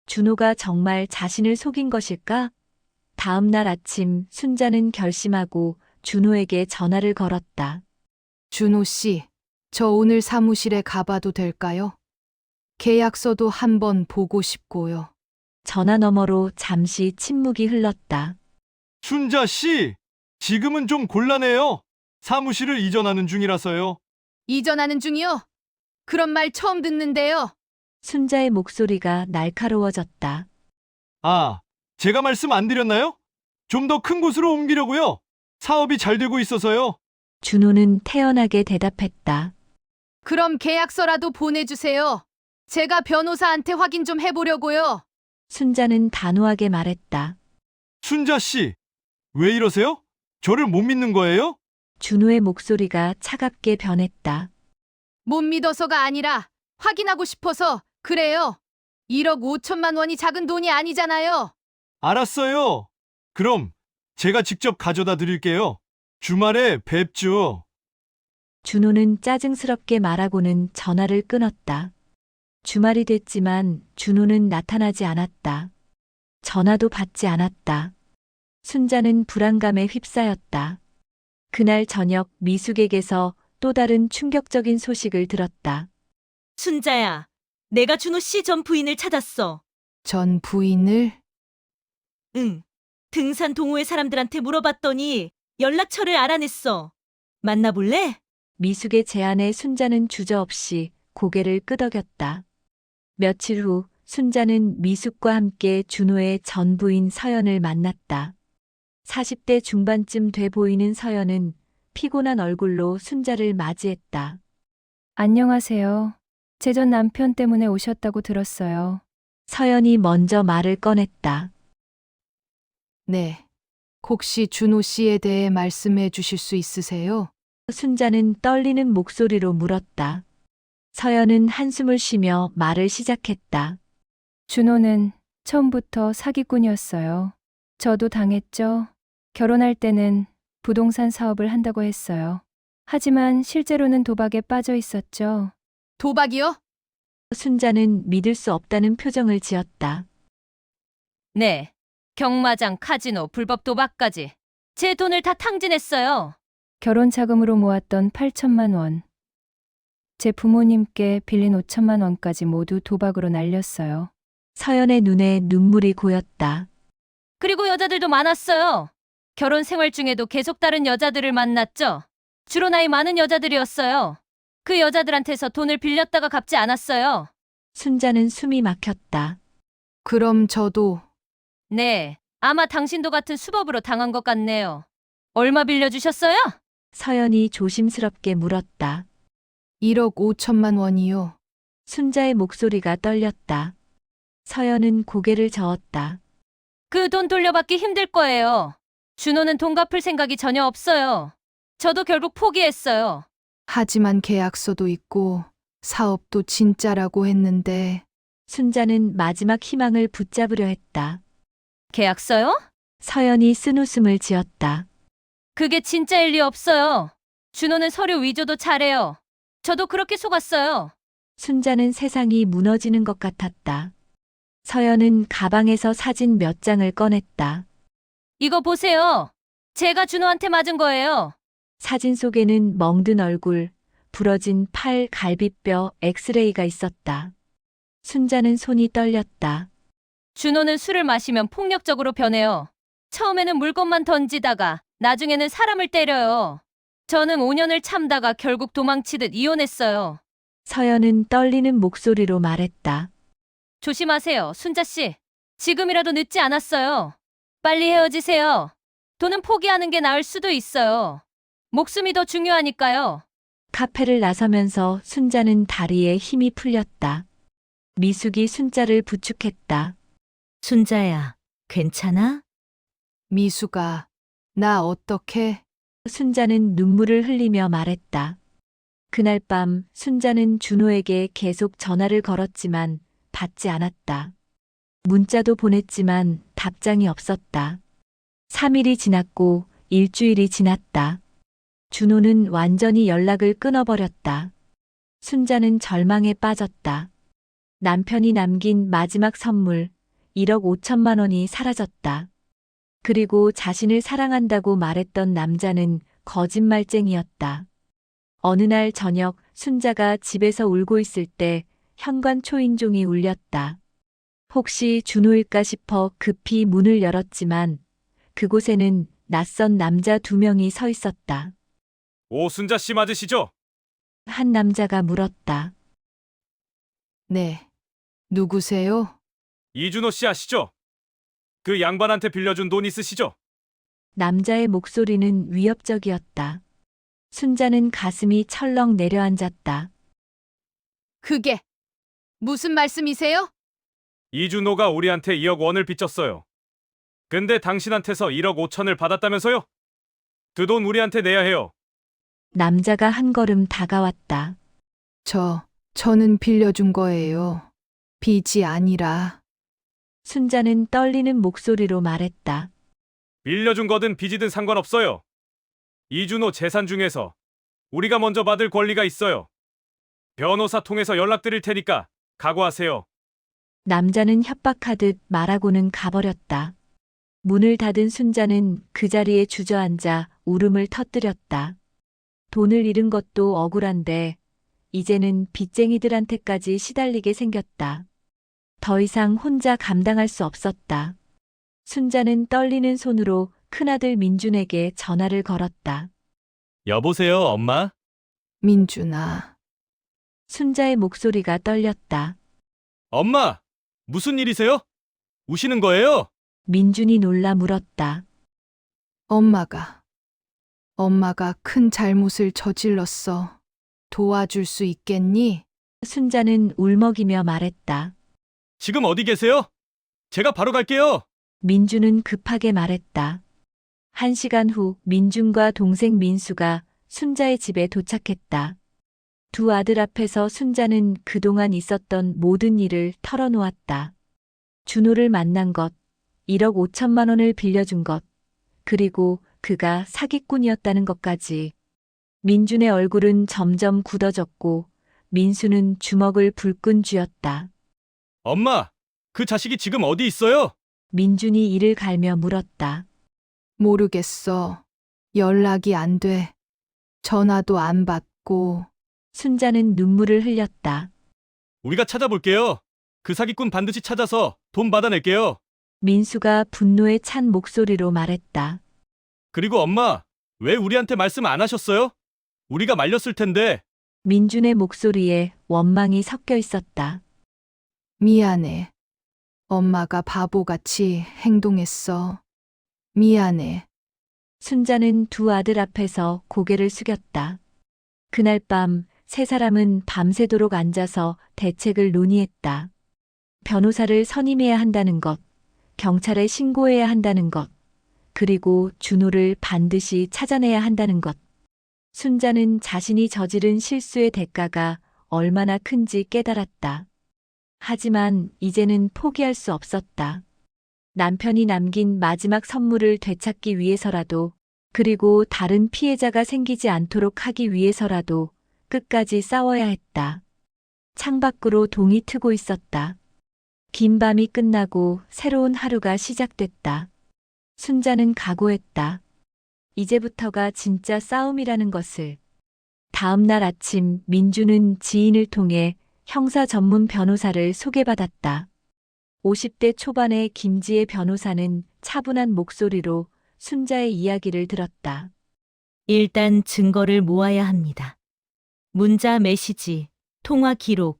준호가 정말 자신을 속인 것일까? 다음 날 아침 순자는 결심하고 준호에게 전화를 걸었다. 준호 씨, 저 오늘 사무실에 가봐도 될까요? 계약서도 한번 보고 싶고요. 전화 너머로 잠시 침묵이 흘렀다. 순자 씨, 지금은 좀 곤란해요. 사무실을 이전하는 중이라서요. 이전하는 중이요? 그런 말 처음 듣는데요. 순자의 목소리가 날카로워졌다. 아, 제가 말씀 안 드렸나요? 좀 더 큰 곳으로 옮기려고요. 사업이 잘 되고 있어서요. 준호는 태연하게 대답했다. 그럼 계약서라도 보내주세요. 제가 변호사한테 확인 좀 해보려고요. 순자는 단호하게 말했다. 순자 씨, 왜 이러세요? 저를 못 믿는 거예요? 준호의 목소리가 차갑게 변했다. 못 믿어서가 아니라 확인하고 싶어서 그래요. 1억 5천만 원이 작은 돈이 아니잖아요. 알았어요. 그럼 제가 직접 가져다 드릴게요. 주말에 뵙죠. 준호는 짜증스럽게 말하고는 전화를 끊었다. 주말이 됐지만 준호는 나타나지 않았다. 전화도 받지 않았다. 순자는 불안감에 휩싸였다. 그날 저녁 미숙에게서 또 다른 충격적인 소식을 들었다. 순자야, 내가 준호 씨 전 부인을 찾았어. 전 부인을? 응. 등산 동호회 사람들한테 물어봤더니 연락처를 알아냈어. 만나볼래? 미숙의 제안에 순자는 주저없이 고개를 끄덕였다. 며칠 후 순자는 미숙과 함께 준호의 전 부인 서연을 만났다. 40대 중반쯤 돼 보이는 서연은 피곤한 얼굴로 순자를 맞이했다. 안녕하세요. 제 전 남편 때문에 오셨다고 들었어요. 서연이 먼저 말을 꺼냈다. 네. 혹시 준호 씨에 대해 말씀해 주실 수 있으세요? 순자는 떨리는 목소리로 물었다. 서연은 한숨을 쉬며 말을 시작했다. 준호는 처음부터 사기꾼이었어요. 저도 당했죠. 결혼할 때는 부동산 사업을 한다고 했어요. 하지만 실제로는 도박에 빠져 있었죠. 도박이요? 순자는 믿을 수 없다는 표정을 지었다. 네. 경마장, 카지노, 불법 도박까지. 제 돈을 다 탕진했어요. 결혼 자금으로 모았던 8천만 원. 제 부모님께 빌린 5천만 원까지 모두 도박으로 날렸어요. 서연의 눈에 눈물이 고였다. 그리고 여자들도 많았어요. 결혼 생활 중에도 계속 다른 여자들을 만났죠. 주로 나이 많은 여자들이었어요. 그 여자들한테서 돈을 빌렸다가 갚지 않았어요. 순자는 숨이 막혔다. 그럼 저도 네. 아마 당신도 같은 수법으로 당한 것 같네요. 얼마 빌려주셨어요? 서연이 조심스럽게 물었다. 1억 5천만 원이요. 순자의 목소리가 떨렸다. 서연은 고개를 저었다. 그 돈 돌려받기 힘들 거예요. 준호는 돈 갚을 생각이 전혀 없어요. 저도 결국 포기했어요. 하지만 계약서도 있고 사업도 진짜라고 했는데 순자는 마지막 희망을 붙잡으려 했다. 계약서요? 서연이 쓴웃음을 지었다. 그게 진짜일 리 없어요. 준호는 서류 위조도 잘해요. 저도 그렇게 속았어요. 순자는 세상이 무너지는 것 같았다. 서연은 가방에서 사진 몇 장을 꺼냈다. 이거 보세요. 제가 준호한테 맞은 거예요. 사진 속에는 멍든 얼굴, 부러진 팔, 갈비뼈, 엑스레이가 있었다. 순자는 손이 떨렸다. 준호는 술을 마시면 폭력적으로 변해요. 처음에는 물건만 던지다가 나중에는 사람을 때려요. 저는 5년을 참다가 결국 도망치듯 이혼했어요. 서연은 떨리는 목소리로 말했다. 조심하세요, 순자 씨. 지금이라도 늦지 않았어요. 빨리 헤어지세요. 돈은 포기하는 게 나을 수도 있어요. 목숨이 더 중요하니까요. 카페를 나서면서 순자는 다리에 힘이 풀렸다. 미숙이 순자를 부축했다. 순자야, 괜찮아? 미수가 나 어떻게 순자는 눈물을 흘리며 말했다. 그날 밤 순자는 준호에게 계속 전화를 걸었지만 받지 않았다. 문자도 보냈지만 답장이 없었다. 3일이 지났고 일주일이 지났다. 준호는 완전히 연락을 끊어버렸다. 순자는 절망에 빠졌다. 남편이 남긴 마지막 선물 1억 5천만 원이 사라졌다. 그리고 자신을 사랑한다고 말했던 남자는 거짓말쟁이였다. 어느 날 저녁 순자가 집에서 울고 있을 때 현관 초인종이 울렸다. 혹시 준호일까 싶어 급히 문을 열었지만 그곳에는 낯선 남자 2명이 서 있었다. 오순자 씨 맞으시죠? 한 남자가 물었다. 네. 누구세요? 이준호 씨 아시죠? 그 양반한테 빌려준 돈 있으시죠? 남자의 목소리는 위협적이었다. 순자는 가슴이 철렁 내려앉았다. 그게 무슨 말씀이세요? 이준호가 우리한테 2억 원을 빚졌어요. 근데 당신한테서 1억 5천을 받았다면서요? 그 돈 우리한테 내야 해요. 남자가 한 걸음 다가왔다. 저는 빌려준 거예요. 빚이 아니라 순자는 떨리는 목소리로 말했다. 빌려준 거든 빚이든 상관없어요. 이준호 재산 중에서 우리가 먼저 받을 권리가 있어요. 변호사 통해서 연락드릴 테니까 각오하세요. 남자는 협박하듯 말하고는 가버렸다. 문을 닫은 순자는 그 자리에 주저앉아 울음을 터뜨렸다. 돈을 잃은 것도 억울한데 이제는 빚쟁이들한테까지 시달리게 생겼다. 더 이상 혼자 감당할 수 없었다. 순자는 떨리는 손으로 큰아들 민준에게 전화를 걸었다. 여보세요, 엄마? 민준아. 순자의 목소리가 떨렸다. 엄마! 무슨 일이세요? 우시는 거예요? 민준이 놀라 물었다. 엄마가 큰 잘못을 저질렀어. 도와줄 수 있겠니? 순자는 울먹이며 말했다. 지금 어디 계세요? 제가 바로 갈게요. 민준은 급하게 말했다. 1시간 후 민준과 동생 민수가 순자의 집에 도착했다. 두 아들 앞에서 순자는 그동안 있었던 모든 일을 털어놓았다. 준호를 만난 것, 1억 5천만 원을 빌려준 것, 그리고 그가 사기꾼이었다는 것까지. 민준의 얼굴은 점점 굳어졌고 민수는 주먹을 불끈 쥐었다. 엄마, 그 자식이 지금 어디 있어요? 민준이 이를 갈며 물었다. 모르겠어. 연락이 안 돼. 전화도 안 받고. 순자는 눈물을 흘렸다. 우리가 찾아볼게요. 그 사기꾼 반드시 찾아서 돈 받아낼게요. 민수가 분노에 찬 목소리로 말했다. 그리고 엄마, 왜 우리한테 말씀 안 하셨어요? 우리가 말렸을 텐데. 민준의 목소리에 원망이 섞여 있었다. 미안해. 엄마가 바보같이 행동했어. 미안해. 순자는 두 아들 앞에서 고개를 숙였다. 그날 밤 세 사람은 밤새도록 앉아서 대책을 논의했다. 변호사를 선임해야 한다는 것, 경찰에 신고해야 한다는 것, 그리고 준호를 반드시 찾아내야 한다는 것. 순자는 자신이 저지른 실수의 대가가 얼마나 큰지 깨달았다. 하지만 이제는 포기할 수 없었다. 남편이 남긴 마지막 선물을 되찾기 위해서라도, 그리고 다른 피해자가 생기지 않도록 하기 위해서라도 끝까지 싸워야 했다. 창밖으로 동이 트고 있었다. 긴 밤이 끝나고 새로운 하루가 시작됐다. 순자는 각오했다. 이제부터가 진짜 싸움이라는 것을. 다음 날 아침 민주는 지인을 통해 형사 전문 변호사를 소개받았다. 50대 초반의 김지혜 변호사는 차분한 목소리로 순자의 이야기를 들었다. 일단 증거를 모아야 합니다. 문자 메시지, 통화 기록,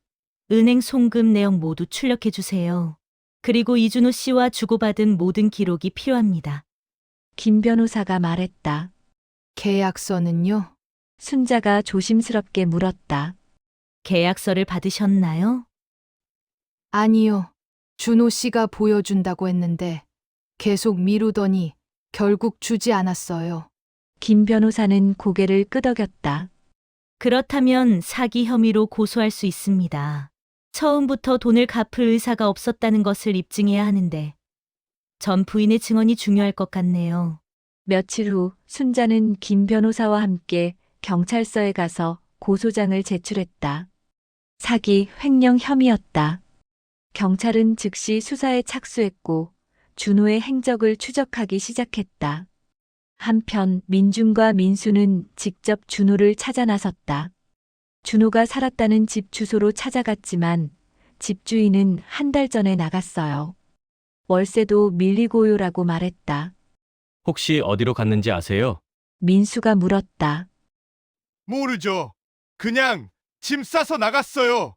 은행 송금 내용 모두 출력해 주세요. 그리고 이준호 씨와 주고받은 모든 기록이 필요합니다. 김 변호사가 말했다. 계약서는요? 순자가 조심스럽게 물었다. 계약서를 받으셨나요? 아니요. 준호 씨가 보여준다고 했는데 계속 미루더니 결국 주지 않았어요. 김 변호사는 고개를 끄덕였다. 그렇다면 사기 혐의로 고소할 수 있습니다. 처음부터 돈을 갚을 의사가 없었다는 것을 입증해야 하는데 전 부인의 증언이 중요할 것 같네요. 며칠 후 순자는 김 변호사와 함께 경찰서에 가서 고소장을 제출했다. 사기, 횡령 혐의였다. 경찰은 즉시 수사에 착수했고 준호의 행적을 추적하기 시작했다. 한편 민준과 민수는 직접 준호를 찾아 나섰다. 준호가 살았다는 집 주소로 찾아갔지만 집주인은 한 달 전에 나갔어요. 월세도 밀리고요라고 말했다. 혹시 어디로 갔는지 아세요? 민수가 물었다. 모르죠. 그냥 짐 싸서 나갔어요.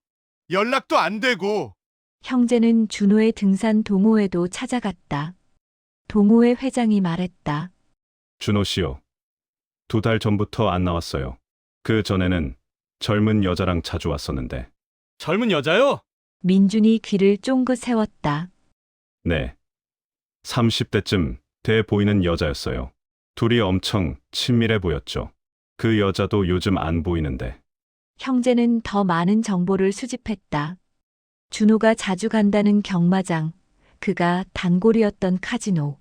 연락도 안 되고. 형제는 준호의 등산 동호회도 찾아갔다. 동호회 회장이 말했다. 준호 씨요. 2달 전부터 안 나왔어요. 그 전에는 젊은 여자랑 자주 왔었는데. 젊은 여자요? 민준이 귀를 쫑긋 세웠다. 네. 30대쯤 돼 보이는 여자였어요. 둘이 엄청 친밀해 보였죠. 그 여자도 요즘 안 보이는데. 형제는 더 많은 정보를 수집했다. 준호가 자주 간다는 경마장, 그가 단골이었던 카지노.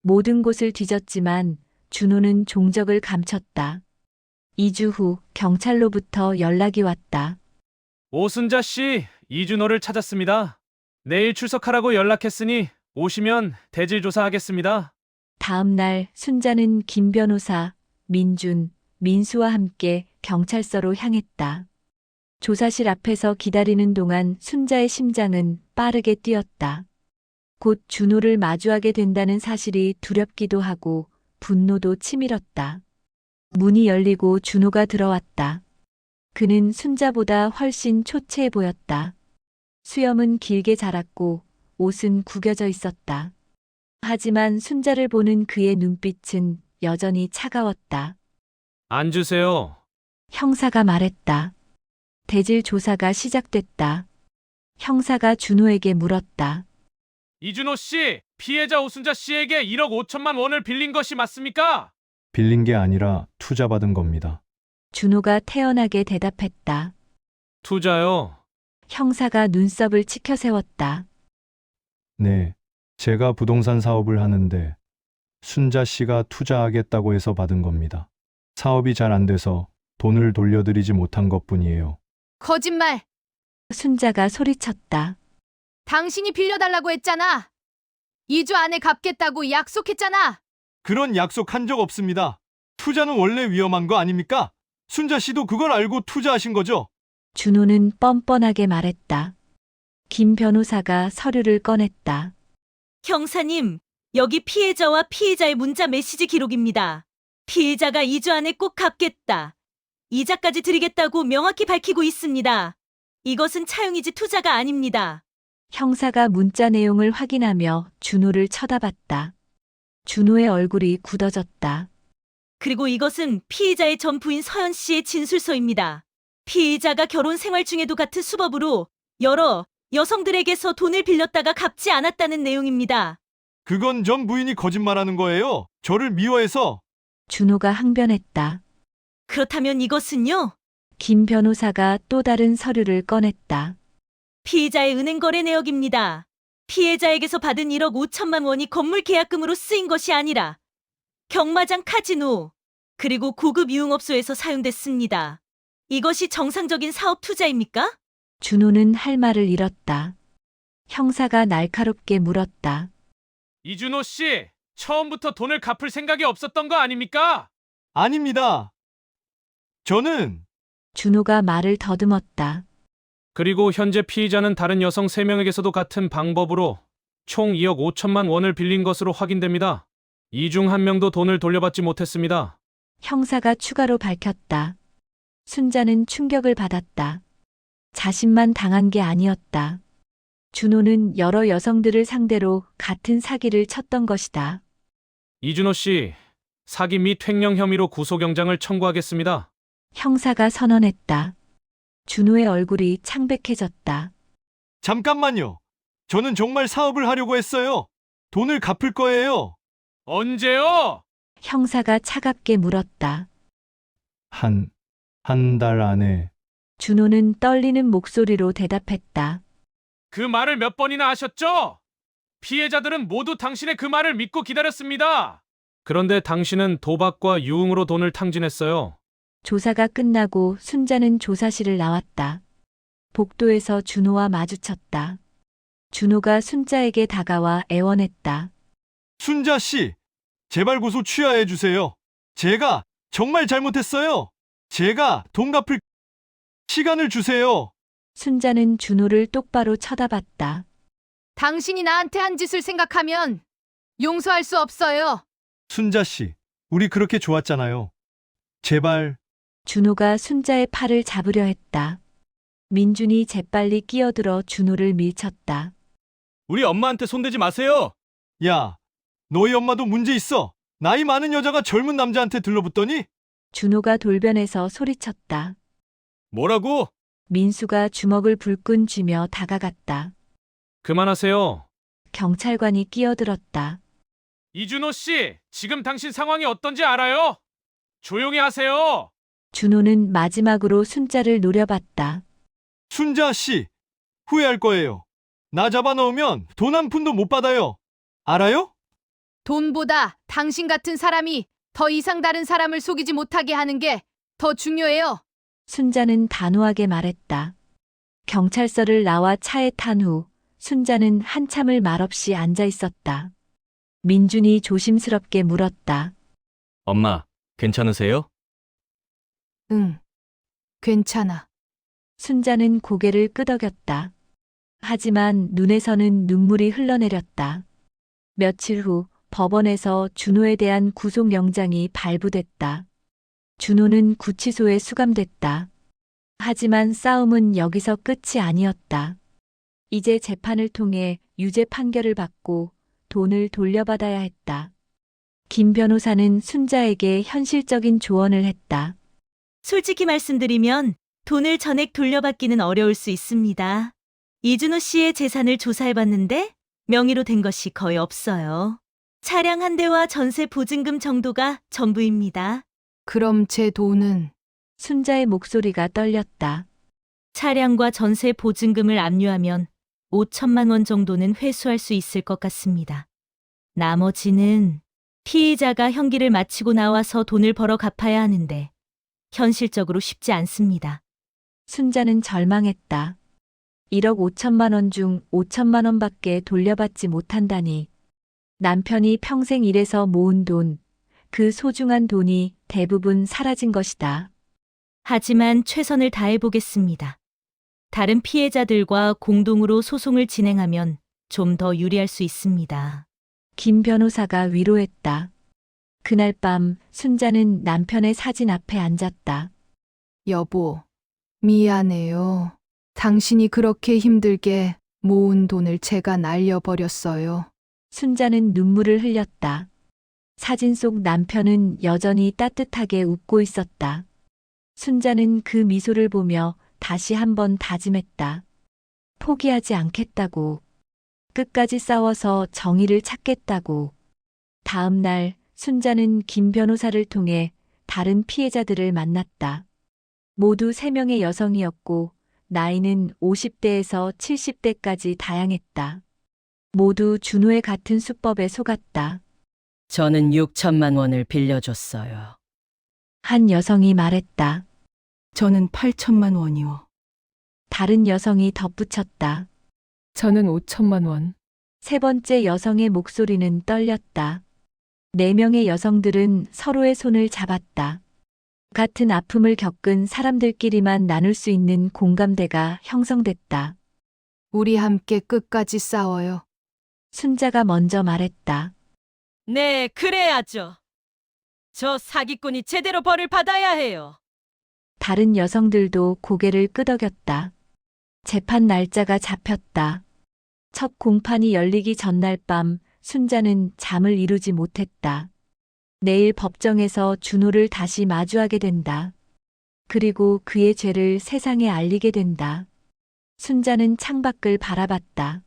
모든 곳을 뒤졌지만 준호는 종적을 감췄다. 2주 후 경찰로부터 연락이 왔다. 오순자 씨, 이준호를 찾았습니다. 내일 출석하라고 연락했으니 오시면 대질 조사하겠습니다. 다음 날 순자는 김 변호사, 민준, 민수와 함께 경찰서로 향했다. 조사실 앞에서 기다리는 동안 순자의 심장은 빠르게 뛰었다. 곧 준호를 마주하게 된다는 사실이 두렵기도 하고 분노도 치밀었다. 문이 열리고 준호가 들어왔다. 그는 순자보다 훨씬 초췌해 보였다. 수염은 길게 자랐고 옷은 구겨져 있었다. 하지만 순자를 보는 그의 눈빛은 여전히 차가웠다. 앉으세요. 형사가 말했다. 대질 조사가 시작됐다. 형사가 준호에게 물었다. 이준호 씨, 피해자 오순자 씨에게 1억 5천만 원을 빌린 것이 맞습니까? 빌린 게 아니라 투자받은 겁니다. 준호가 태연하게 대답했다. 투자요. 형사가 눈썹을 치켜세웠다. 네. 제가 부동산 사업을 하는데 순자 씨가 투자하겠다고 해서 받은 겁니다. 사업이 잘 안 돼서 돈을 돌려드리지 못한 것뿐이에요. 거짓말! 순자가 소리쳤다. 당신이 빌려달라고 했잖아. 2주 안에 갚겠다고 약속했잖아. 그런 약속 한 적 없습니다. 투자는 원래 위험한 거 아닙니까? 순자 씨도 그걸 알고 투자하신 거죠? 준호는 뻔뻔하게 말했다. 김 변호사가 서류를 꺼냈다. 형사님, 여기 피해자와 피해자의 문자 메시지 기록입니다. 피해자가 2주 안에 꼭 갚겠다. 이자까지 드리겠다고 명확히 밝히고 있습니다. 이것은 차용이지 투자가 아닙니다. 형사가 문자 내용을 확인하며 준호를 쳐다봤다. 준호의 얼굴이 굳어졌다. 그리고 이것은 피해자의 전 부인 서연 씨의 진술서입니다. 피해자가 결혼 생활 중에도 같은 수법으로 여러 여성들에게서 돈을 빌렸다가 갚지 않았다는 내용입니다. 그건 전 부인이 거짓말하는 거예요. 저를 미워해서. 준호가 항변했다. 그렇다면 이것은요? 김 변호사가 또 다른 서류를 꺼냈다. 피해자의 은행 거래 내역입니다. 피해자에게서 받은 1억 5천만 원이 건물 계약금으로 쓰인 것이 아니라 경마장 카지노 그리고 고급 유흥업소에서 사용됐습니다. 이것이 정상적인 사업 투자입니까? 준호는 할 말을 잃었다. 형사가 날카롭게 물었다. 이준호 씨, 처음부터 돈을 갚을 생각이 없었던 거 아닙니까? 아닙니다. 저는 준호가 말을 더듬었다. 그리고 현재 피의자는 다른 여성 3명에게서도 같은 방법으로 총 2억 5천만 원을 빌린 것으로 확인됩니다. 이 중 한 명도 돈을 돌려받지 못했습니다. 형사가 추가로 밝혔다. 순자는 충격을 받았다. 자신만 당한 게 아니었다. 준호는 여러 여성들을 상대로 같은 사기를 쳤던 것이다. 이준호 씨, 사기 및 횡령 혐의로 구속영장을 청구하겠습니다. 형사가 선언했다. 준호의 얼굴이 창백해졌다. 잠깐만요. 저는 정말 사업을 하려고 했어요. 돈을 갚을 거예요. 언제요? 형사가 차갑게 물었다. 한 달 안에. 준호는 떨리는 목소리로 대답했다. 그 말을 몇 번이나 하셨죠? 피해자들은 모두 당신의 그 말을 믿고 기다렸습니다. 그런데 당신은 도박과 유흥으로 돈을 탕진했어요. 조사가 끝나고 순자는 조사실을 나왔다. 복도에서 준호와 마주쳤다. 준호가 순자에게 다가와 애원했다. 순자 씨, 제발 고소 취하해 주세요. 제가 정말 잘못했어요. 제가 돈 갚을 시간을 주세요. 순자는 준호를 똑바로 쳐다봤다. 당신이 나한테 한 짓을 생각하면 용서할 수 없어요. 순자 씨, 우리 그렇게 좋았잖아요. 제발. 준호가 순자의 팔을 잡으려 했다. 민준이 재빨리 끼어들어 준호를 밀쳤다. 우리 엄마한테 손대지 마세요. 야, 너희 엄마도 문제 있어. 나이 많은 여자가 젊은 남자한테 들러붙더니? 준호가 돌변해서 소리쳤다. 뭐라고? 민수가 주먹을 불끈 쥐며 다가갔다. 그만하세요. 경찰관이 끼어들었다. 이준호 씨, 지금 당신 상황이 어떤지 알아요? 조용히 하세요. 준호는 마지막으로 순자를 노려봤다. 순자 씨, 후회할 거예요. 나 잡아넣으면 돈 한 푼도 못 받아요. 알아요? 돈보다 당신 같은 사람이 더 이상 다른 사람을 속이지 못하게 하는 게 더 중요해요. 순자는 단호하게 말했다. 경찰서를 나와 차에 탄 후 순자는 한참을 말없이 앉아 있었다. 민준이 조심스럽게 물었다. 엄마, 괜찮으세요? 응, 괜찮아. 순자는 고개를 끄덕였다. 하지만 눈에서는 눈물이 흘러내렸다. 며칠 후 법원에서 준호에 대한 구속영장이 발부됐다. 준호는 구치소에 수감됐다. 하지만 싸움은 여기서 끝이 아니었다. 이제 재판을 통해 유죄 판결을 받고 돈을 돌려받아야 했다. 김 변호사는 순자에게 현실적인 조언을 했다. 솔직히 말씀드리면 돈을 전액 돌려받기는 어려울 수 있습니다. 이준호 씨의 재산을 조사해봤는데 명의로 된 것이 거의 없어요. 차량 한 대와 전세 보증금 정도가 전부입니다. 그럼 제 돈은 순자의 목소리가 떨렸다. 차량과 전세 보증금을 압류하면 5천만 원 정도는 회수할 수 있을 것 같습니다. 나머지는 피해자가 형기를 마치고 나와서 돈을 벌어 갚아야 하는데 현실적으로 쉽지 않습니다. 순자는 절망했다. 1억 5천만 원 중 5천만 원밖에 돌려받지 못한다니. 남편이 평생 일해서 모은 돈, 그 소중한 돈이 대부분 사라진 것이다. 하지만 최선을 다해 보겠습니다. 다른 피해자들과 공동으로 소송을 진행하면 좀 더 유리할 수 있습니다. 김 변호사가 위로했다. 그날 밤 순자는 남편의 사진 앞에 앉았다. 여보, 미안해요. 당신이 그렇게 힘들게 모은 돈을 제가 날려버렸어요. 순자는 눈물을 흘렸다. 사진 속 남편은 여전히 따뜻하게 웃고 있었다. 순자는 그 미소를 보며 다시 한번 다짐했다. 포기하지 않겠다고. 끝까지 싸워서 정의를 찾겠다고. 다음 날 순자는 김 변호사를 통해 다른 피해자들을 만났다. 모두 3명의 여성이었고 나이는 50대에서 70대까지 다양했다. 모두 준호의 같은 수법에 속았다. 저는 6천만 원을 빌려줬어요. 한 여성이 말했다. 저는 8천만 원이요. 다른 여성이 덧붙였다. 저는 5천만 원. 세 번째 여성의 목소리는 떨렸다. 4명의 여성들은 서로의 손을 잡았다. 같은 아픔을 겪은 사람들끼리만 나눌 수 있는 공감대가 형성됐다. 우리 함께 끝까지 싸워요. 순자가 먼저 말했다. 네, 그래야죠. 저 사기꾼이 제대로 벌을 받아야 해요. 다른 여성들도 고개를 끄덕였다. 재판 날짜가 잡혔다. 첫 공판이 열리기 전날 밤 순자는 잠을 이루지 못했다. 내일 법정에서 준호를 다시 마주하게 된다. 그리고 그의 죄를 세상에 알리게 된다. 순자는 창밖을 바라봤다.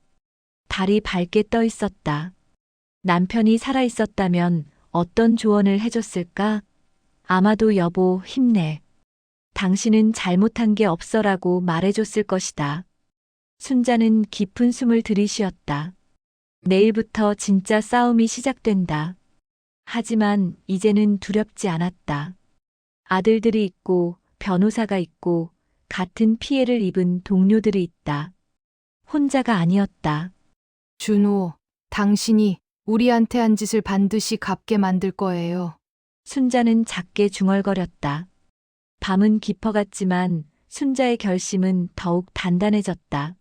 달이 밝게 떠 있었다. 남편이 살아 있었다면 어떤 조언을 해줬을까? 아마도 여보, 힘내. 당신은 잘못한 게 없어라고 말해줬을 것이다. 순자는 깊은 숨을 들이쉬었다. 내일부터 진짜 싸움이 시작된다. 하지만 이제는 두렵지 않았다. 아들들이 있고 변호사가 있고 같은 피해를 입은 동료들이 있다. 혼자가 아니었다. 준호, 당신이 우리한테 한 짓을 반드시 갚게 만들 거예요. 순자는 작게 중얼거렸다. 밤은 깊어갔지만 순자의 결심은 더욱 단단해졌다.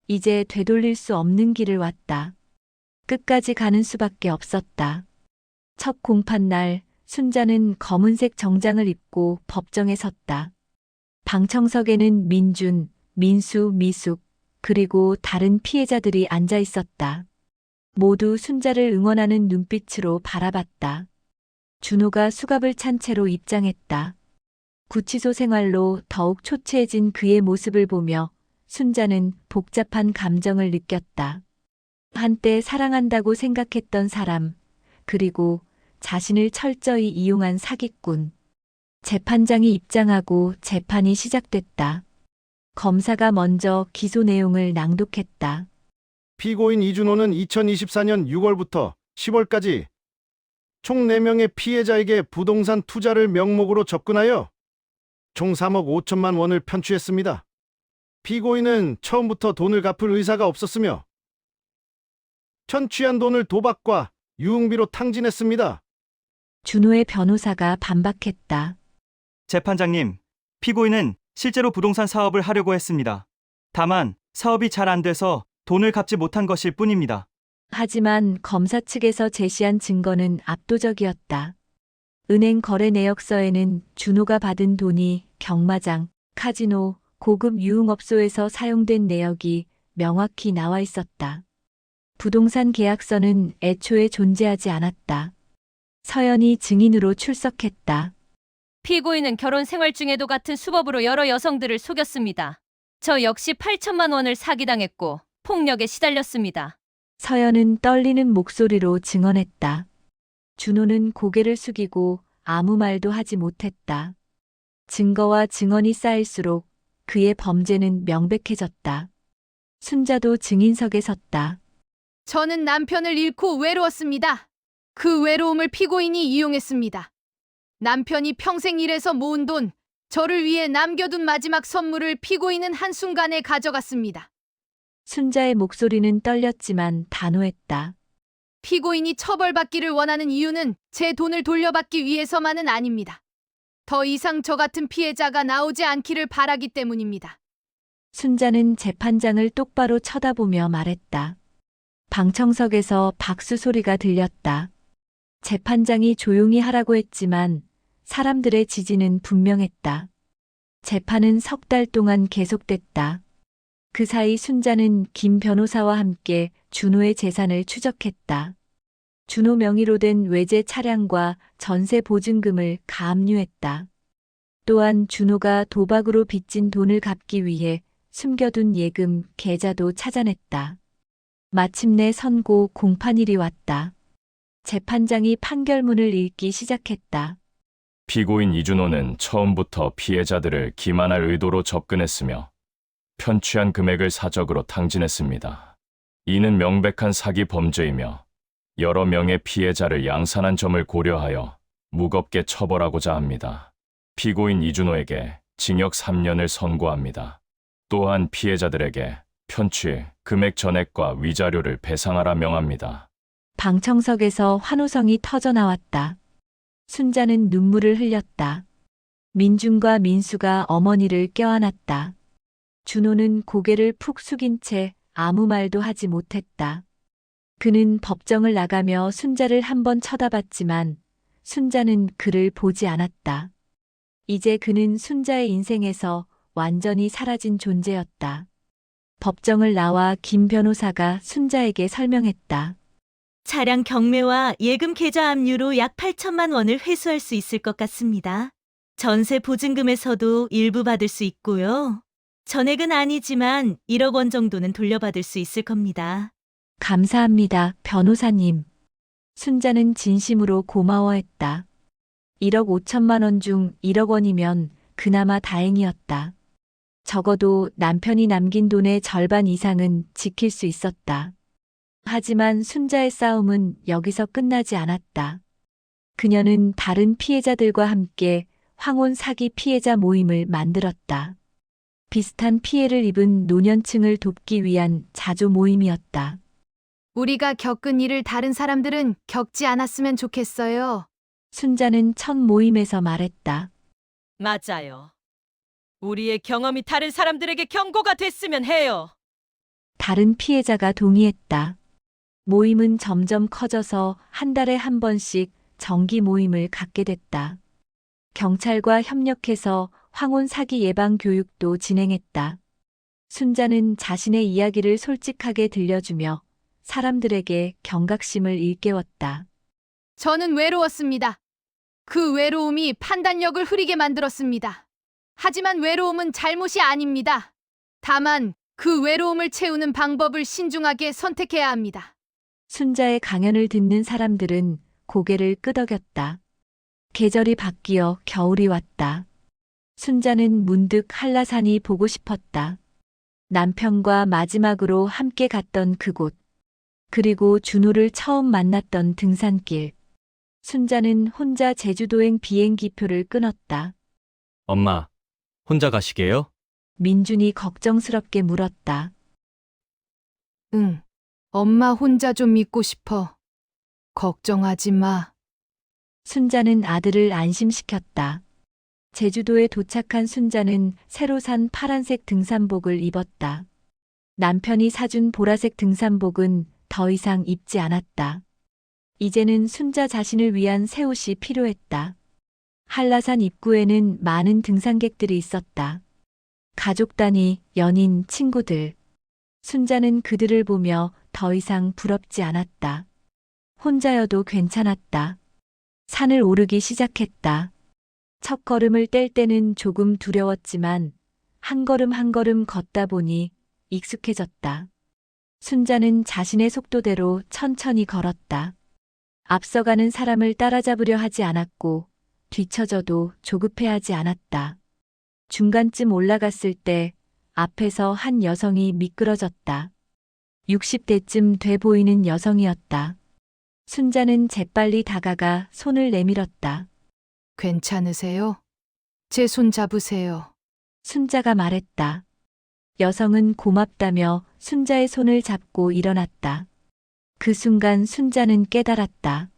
이제 되돌릴 수 없는 길을 왔다. 끝까지 가는 수밖에 없었다. 첫 공판날 순자는 검은색 정장을 입고 법정에 섰다. 방청석에는 민준, 민수, 미숙, 그리고 다른 피해자들이 앉아 있었다. 모두 순자를 응원하는 눈빛으로 바라봤다. 준호가 수갑을 찬 채로 입장했다. 구치소 생활로 더욱 초췌해진 그의 모습을 보며 순자는 복잡한 감정을 느꼈다. 한때 사랑한다고 생각했던 사람, 그리고 자신을 철저히 이용한 사기꾼. 재판장이 입장하고 재판이 시작됐다. 검사가 먼저 기소 내용을 낭독했다. 피고인 이준호는 2024년 6월부터 10월까지 총 4명의 피해자에게 부동산 투자를 명목으로 접근하여 총 3억 5천만 원을 편취했습니다. 피고인은 처음부터 돈을 갚을 의사가 없었으며 편취한 돈을 도박과 유흥비로 탕진했습니다. 준호의 변호사가 반박했다. 재판장님, 피고인은 실제로 부동산 사업을 하려고 했습니다. 다만 사업이 잘 안 돼서 돈을 갚지 못한 것일 뿐입니다. 하지만 검사 측에서 제시한 증거는 압도적이었다. 은행 거래 내역서에는 준호가 받은 돈이 경마장, 카지노, 고급 유흥업소에서 사용된 내역이 명확히 나와 있었다. 부동산 계약서는 애초에 존재하지 않았다. 서연이 증인으로 출석했다. 피고인은 결혼 생활 중에도 같은 수법으로 여러 여성들을 속였습니다. 저 역시 8천만 원을 사기당했고 폭력에 시달렸습니다. 서연은 떨리는 목소리로 증언했다. 준호는 고개를 숙이고 아무 말도 하지 못했다. 증거와 증언이 쌓일수록 그의 범죄는 명백해졌다. 순자도 증인석에 섰다. 저는 남편을 잃고 외로웠습니다. 그 외로움을 피고인이 이용했습니다. 남편이 평생 일해서 모은 돈, 저를 위해 남겨둔 마지막 선물을 피고인은 한순간에 가져갔습니다. 순자의 목소리는 떨렸지만 단호했다. 피고인이 처벌받기를 원하는 이유는 제 돈을 돌려받기 위해서만은 아닙니다. 더 이상 저 같은 피해자가 나오지 않기를 바라기 때문입니다. 순자는 재판장을 똑바로 쳐다보며 말했다. 방청석에서 박수 소리가 들렸다. 재판장이 조용히 하라고 했지만 사람들의 지지는 분명했다. 재판은 석 달 동안 계속됐다. 그 사이 순자는 김 변호사와 함께 준호의 재산을 추적했다. 준호 명의로 된 외제 차량과 전세 보증금을 가압류했다. 또한 준호가 도박으로 빚진 돈을 갚기 위해 숨겨둔 예금 계좌도 찾아냈다. 마침내 선고 공판일이 왔다. 재판장이 판결문을 읽기 시작했다. 피고인 이준호는 처음부터 피해자들을 기만할 의도로 접근했으며 편취한 금액을 사적으로 탕진했습니다. 이는 명백한 사기 범죄이며 여러 명의 피해자를 양산한 점을 고려하여 무겁게 처벌하고자 합니다. 피고인 이준호에게 징역 3년을 선고합니다. 또한 피해자들에게 편취, 금액 전액과 위자료를 배상하라 명합니다. 방청석에서 환호성이 터져나왔다. 순자는 눈물을 흘렸다. 민준과 민수가 어머니를 껴안았다. 준호는 고개를 푹 숙인 채 아무 말도 하지 못했다. 그는 법정을 나가며 순자를 한번 쳐다봤지만 순자는 그를 보지 않았다. 이제 그는 순자의 인생에서 완전히 사라진 존재였다. 법정을 나와 김 변호사가 순자에게 설명했다. 차량 경매와 예금 계좌 압류로 약 8천만 원을 회수할 수 있을 것 같습니다. 전세 보증금에서도 일부 받을 수 있고요. 전액은 아니지만 1억 원 정도는 돌려받을 수 있을 겁니다. 감사합니다, 변호사님. 순자는 진심으로 고마워했다. 1억 5천만 원 중 1억 원이면 그나마 다행이었다. 적어도 남편이 남긴 돈의 절반 이상은 지킬 수 있었다. 하지만 순자의 싸움은 여기서 끝나지 않았다. 그녀는 다른 피해자들과 함께 황혼 사기 피해자 모임을 만들었다. 비슷한 피해를 입은 노년층을 돕기 위한 자조 모임이었다. 우리가 겪은 일을 다른 사람들은 겪지 않았으면 좋겠어요. 순자는 첫 모임에서 말했다. 맞아요. 우리의 경험이 다른 사람들에게 경고가 됐으면 해요. 다른 피해자가 동의했다. 모임은 점점 커져서 한 달에 한 번씩 정기 모임을 갖게 됐다. 경찰과 협력해서 황혼 사기 예방 교육도 진행했다. 순자는 자신의 이야기를 솔직하게 들려주며 사람들에게 경각심을 일깨웠다. 저는 외로웠습니다. 그 외로움이 판단력을 흐리게 만들었습니다. 하지만 외로움은 잘못이 아닙니다. 다만 그 외로움을 채우는 방법을 신중하게 선택해야 합니다. 순자의 강연을 듣는 사람들은 고개를 끄덕였다. 계절이 바뀌어 겨울이 왔다. 순자는 문득 한라산이 보고 싶었다. 남편과 마지막으로 함께 갔던 그곳. 그리고 준호를 처음 만났던 등산길. 순자는 혼자 제주도행 비행기표를 끊었다. 엄마, 혼자 가시게요? 민준이 걱정스럽게 물었다. 응. 엄마 혼자 좀 있고 싶어. 걱정하지 마. 순자는 아들을 안심시켰다. 제주도에 도착한 순자는 새로 산 파란색 등산복을 입었다. 남편이 사준 보라색 등산복은 더 이상 입지 않았다. 이제는 순자 자신을 위한 새 옷이 필요했다. 한라산 입구에는 많은 등산객들이 있었다. 가족 단위, 연인, 친구들. 순자는 그들을 보며 더 이상 부럽지 않았다. 혼자여도 괜찮았다. 산을 오르기 시작했다. 첫 걸음을 뗄 때는 조금 두려웠지만 한 걸음 한 걸음 걷다 보니 익숙해졌다. 순자는 자신의 속도대로 천천히 걸었다. 앞서가는 사람을 따라잡으려 하지 않았고 뒤처져도 조급해하지 않았다. 중간쯤 올라갔을 때 앞에서 한 여성이 미끄러졌다. 60대쯤 돼 보이는 여성이었다. 순자는 재빨리 다가가 손을 내밀었다. 괜찮으세요? 제 손 잡으세요. 순자가 말했다. 여성은 고맙다며 순자의 손을 잡고 일어났다. 그 순간 순자는 깨달았다.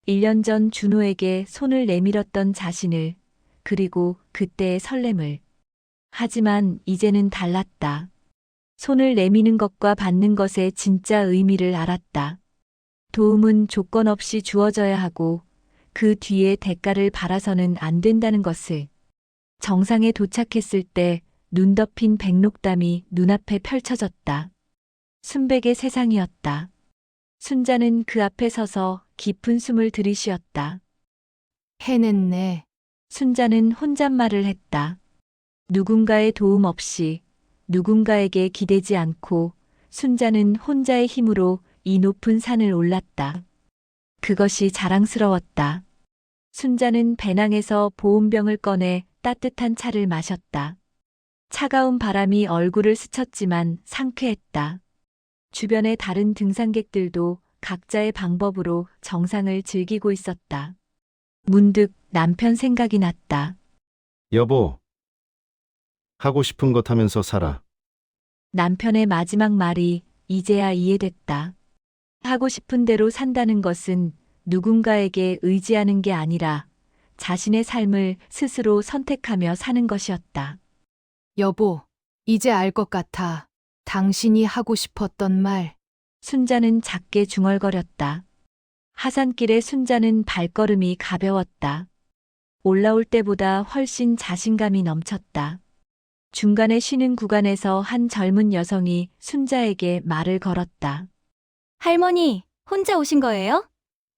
1년 전 준호에게 손을 내밀었던 자신을, 그리고 그때의 설렘을. 하지만 이제는 달랐다. 손을 내미는 것과 받는 것의 진짜 의미를 알았다. 도움은 조건 없이 주어져야 하고 그 뒤에 대가를 바라서는 안 된다는 것을. 정상에 도착했을 때 눈 덮인 백록담이 눈앞에 펼쳐졌다. 순백의 세상이었다. 순자는 그 앞에 서서 깊은 숨을 들이쉬었다. 해냈네. 순자는 혼잣말을 했다. 누군가의 도움 없이, 누군가에게 기대지 않고 순자는 혼자의 힘으로 이 높은 산을 올랐다. 그것이 자랑스러웠다. 순자는 배낭에서 보온병을 꺼내 따뜻한 차를 마셨다. 차가운 바람이 얼굴을 스쳤지만 상쾌했다. 주변의 다른 등산객들도 각자의 방법으로 정상을 즐기고 있었다. 문득 남편 생각이 났다. 여보, 하고 싶은 것 하면서 살아. 남편의 마지막 말이 이제야 이해됐다. 하고 싶은 대로 산다는 것은 누군가에게 의지하는 게 아니라 자신의 삶을 스스로 선택하며 사는 것이었다. 여보, 이제 알 것 같아. 당신이 하고 싶었던 말. 순자는 작게 중얼거렸다. 하산길에 순자는 발걸음이 가벼웠다. 올라올 때보다 훨씬 자신감이 넘쳤다. 중간에 쉬는 구간에서 한 젊은 여성이 순자에게 말을 걸었다. 할머니, 혼자 오신 거예요?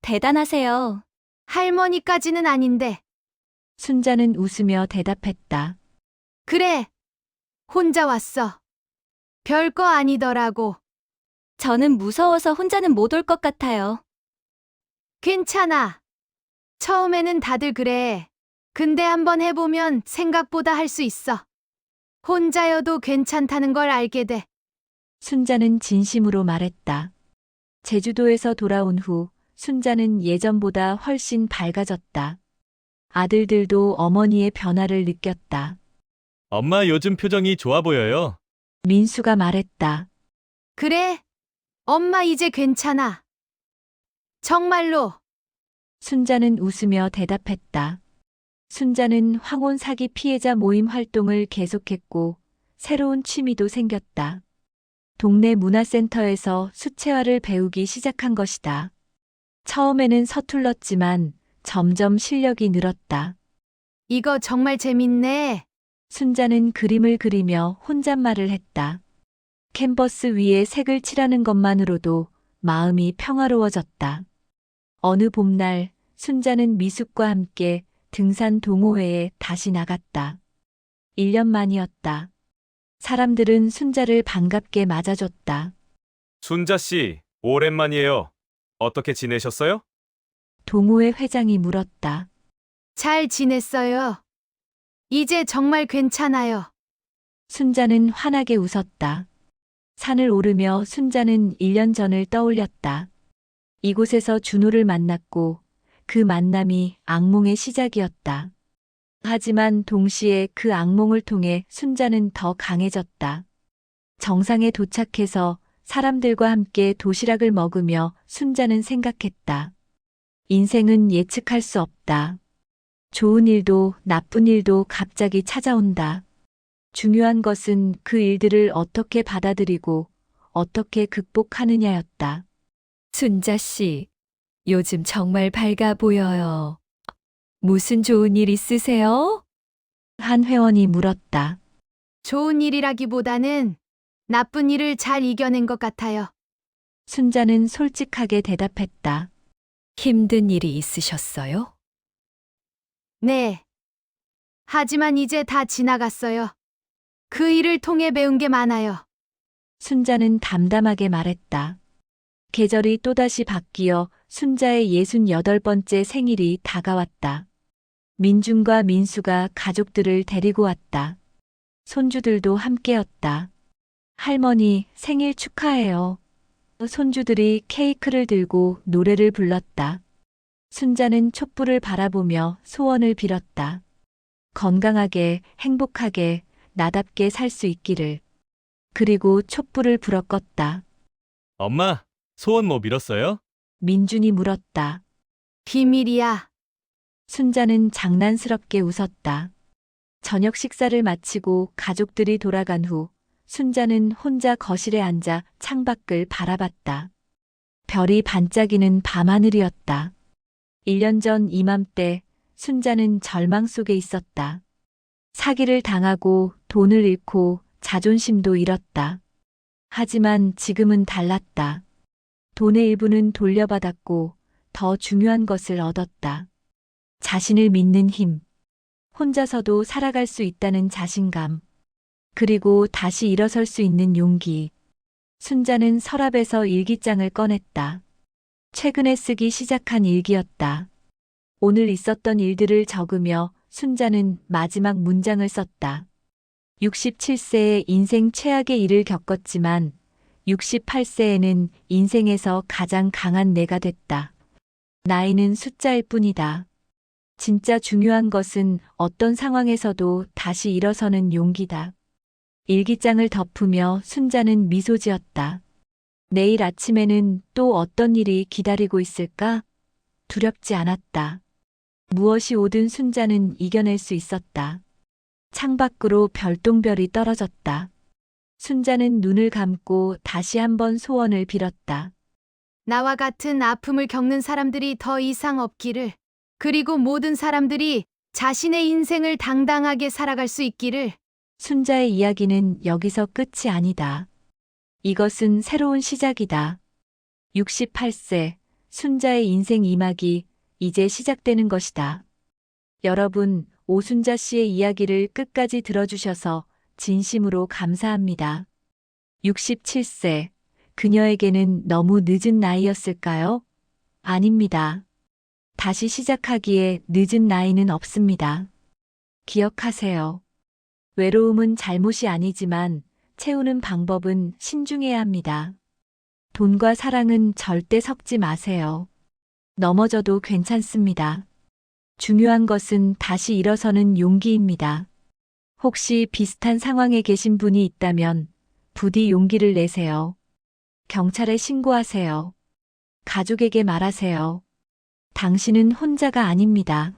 대단하세요. 할머니까지는 아닌데. 순자는 웃으며 대답했다. 그래. 혼자 왔어. 별거 아니더라고. 저는 무서워서 혼자는 못 올 것 같아요. 괜찮아. 처음에는 다들 그래. 근데 한번 해보면 생각보다 할 수 있어. 혼자여도 괜찮다는 걸 알게 돼. 순자는 진심으로 말했다. 제주도에서 돌아온 후 순자는 예전보다 훨씬 밝아졌다. 아들들도 어머니의 변화를 느꼈다. 엄마 요즘 표정이 좋아 보여요. 민수가 말했다. 그래. 엄마 이제 괜찮아. 정말로. 순자는 웃으며 대답했다. 순자는 황혼 사기 피해자 모임 활동을 계속했고 새로운 취미도 생겼다. 동네 문화센터에서 수채화를 배우기 시작한 것이다. 처음에는 서툴렀지만 점점 실력이 늘었다. 이거 정말 재밌네. 순자는 그림을 그리며 혼잣말을 했다. 캔버스 위에 색을 칠하는 것만으로도 마음이 평화로워졌다. 어느 봄날 순자는 미숙과 함께 등산 동호회에 다시 나갔다. 1년 만이었다. 사람들은 순자를 반갑게 맞아줬다. 순자 씨, 오랜만이에요. 어떻게 지내셨어요? 동호회 회장이 물었다. 잘 지냈어요. 이제 정말 괜찮아요. 순자는 환하게 웃었다. 산을 오르며 순자는 1년 전을 떠올렸다. 이곳에서 준호를 만났고 그 만남이 악몽의 시작이었다. 하지만 동시에 그 악몽을 통해 순자는 더 강해졌다. 정상에 도착해서 사람들과 함께 도시락을 먹으며 순자는 생각했다. 인생은 예측할 수 없다. 좋은 일도 나쁜 일도 갑자기 찾아온다. 중요한 것은 그 일들을 어떻게 받아들이고 어떻게 극복하느냐였다. 순자 씨, 요즘 정말 밝아 보여요. 무슨 좋은 일 있으세요? 한 회원이 물었다. 좋은 일이라기보다는 나쁜 일을 잘 이겨낸 것 같아요. 순자는 솔직하게 대답했다. 힘든 일이 있으셨어요? 네. 하지만 이제 다 지나갔어요. 그 일을 통해 배운 게 많아요. 순자는 담담하게 말했다. 계절이 또다시 바뀌어 순자의 68번째 생일이 다가왔다. 민준과 민수가 가족들을 데리고 왔다. 손주들도 함께였다. 할머니, 생일 축하해요. 손주들이 케이크를 들고 노래를 불렀다. 순자는 촛불을 바라보며 소원을 빌었다. 건강하게, 행복하게, 나답게 살 수 있기를. 그리고 촛불을 불어 껐다. 엄마, 소원 뭐 빌었어요? 민준이 물었다. 비밀이야. 순자는 장난스럽게 웃었다. 저녁 식사를 마치고 가족들이 돌아간 후 순자는 혼자 거실에 앉아 창밖을 바라봤다. 별이 반짝이는 밤하늘이었다. 1년 전 이맘때 순자는 절망 속에 있었다. 사기를 당하고 돈을 잃고 자존심도 잃었다. 하지만 지금은 달랐다. 돈의 일부는 돌려받았고 더 중요한 것을 얻었다. 자신을 믿는 힘. 혼자서도 살아갈 수 있다는 자신감. 그리고 다시 일어설 수 있는 용기. 순자는 서랍에서 일기장을 꺼냈다. 최근에 쓰기 시작한 일기였다. 오늘 있었던 일들을 적으며 순자는 마지막 문장을 썼다. 67세에 인생 최악의 일을 겪었지만 68세에는 인생에서 가장 강한 내가 됐다. 나이는 숫자일 뿐이다. 진짜 중요한 것은 어떤 상황에서도 다시 일어서는 용기다. 일기장을 덮으며 순자는 미소 지었다. 내일 아침에는 또 어떤 일이 기다리고 있을까? 두렵지 않았다. 무엇이 오든 순자는 이겨낼 수 있었다. 창밖으로 별똥별이 떨어졌다. 순자는 눈을 감고 다시 한번 소원을 빌었다. 나와 같은 아픔을 겪는 사람들이 더 이상 없기를. 그리고 모든 사람들이 자신의 인생을 당당하게 살아갈 수 있기를. 순자의 이야기는 여기서 끝이 아니다. 이것은 새로운 시작이다. 68세, 순자의 인생 2막이 이제 시작되는 것이다. 여러분, 오순자 씨의 이야기를 끝까지 들어주셔서 진심으로 감사합니다. 67세, 그녀에게는 너무 늦은 나이였을까요? 아닙니다. 다시 시작하기에 늦은 나이는 없습니다. 기억하세요. 외로움은 잘못이 아니지만 채우는 방법은 신중해야 합니다. 돈과 사랑은 절대 섞지 마세요. 넘어져도 괜찮습니다. 중요한 것은 다시 일어서는 용기입니다. 혹시 비슷한 상황에 계신 분이 있다면 부디 용기를 내세요. 경찰에 신고하세요. 가족에게 말하세요. 당신은 혼자가 아닙니다.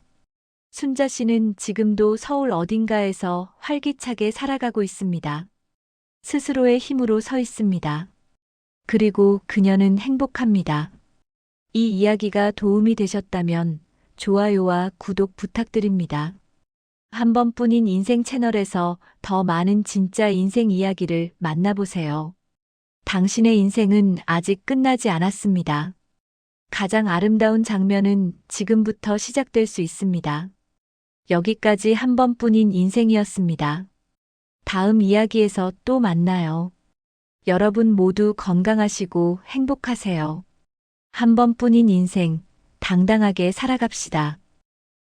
순자 씨는 지금도 서울 어딘가에서 활기차게 살아가고 있습니다. 스스로의 힘으로 서 있습니다. 그리고 그녀는 행복합니다. 이 이야기가 도움이 되셨다면 좋아요와 구독 부탁드립니다. 한 번뿐인 인생 채널에서 더 많은 진짜 인생 이야기를 만나보세요. 당신의 인생은 아직 끝나지 않았습니다. 가장 아름다운 장면은 지금부터 시작될 수 있습니다. 여기까지 한 번뿐인 인생이었습니다. 다음 이야기에서 또 만나요. 여러분 모두 건강하시고 행복하세요. 한 번뿐인 인생, 당당하게 살아갑시다.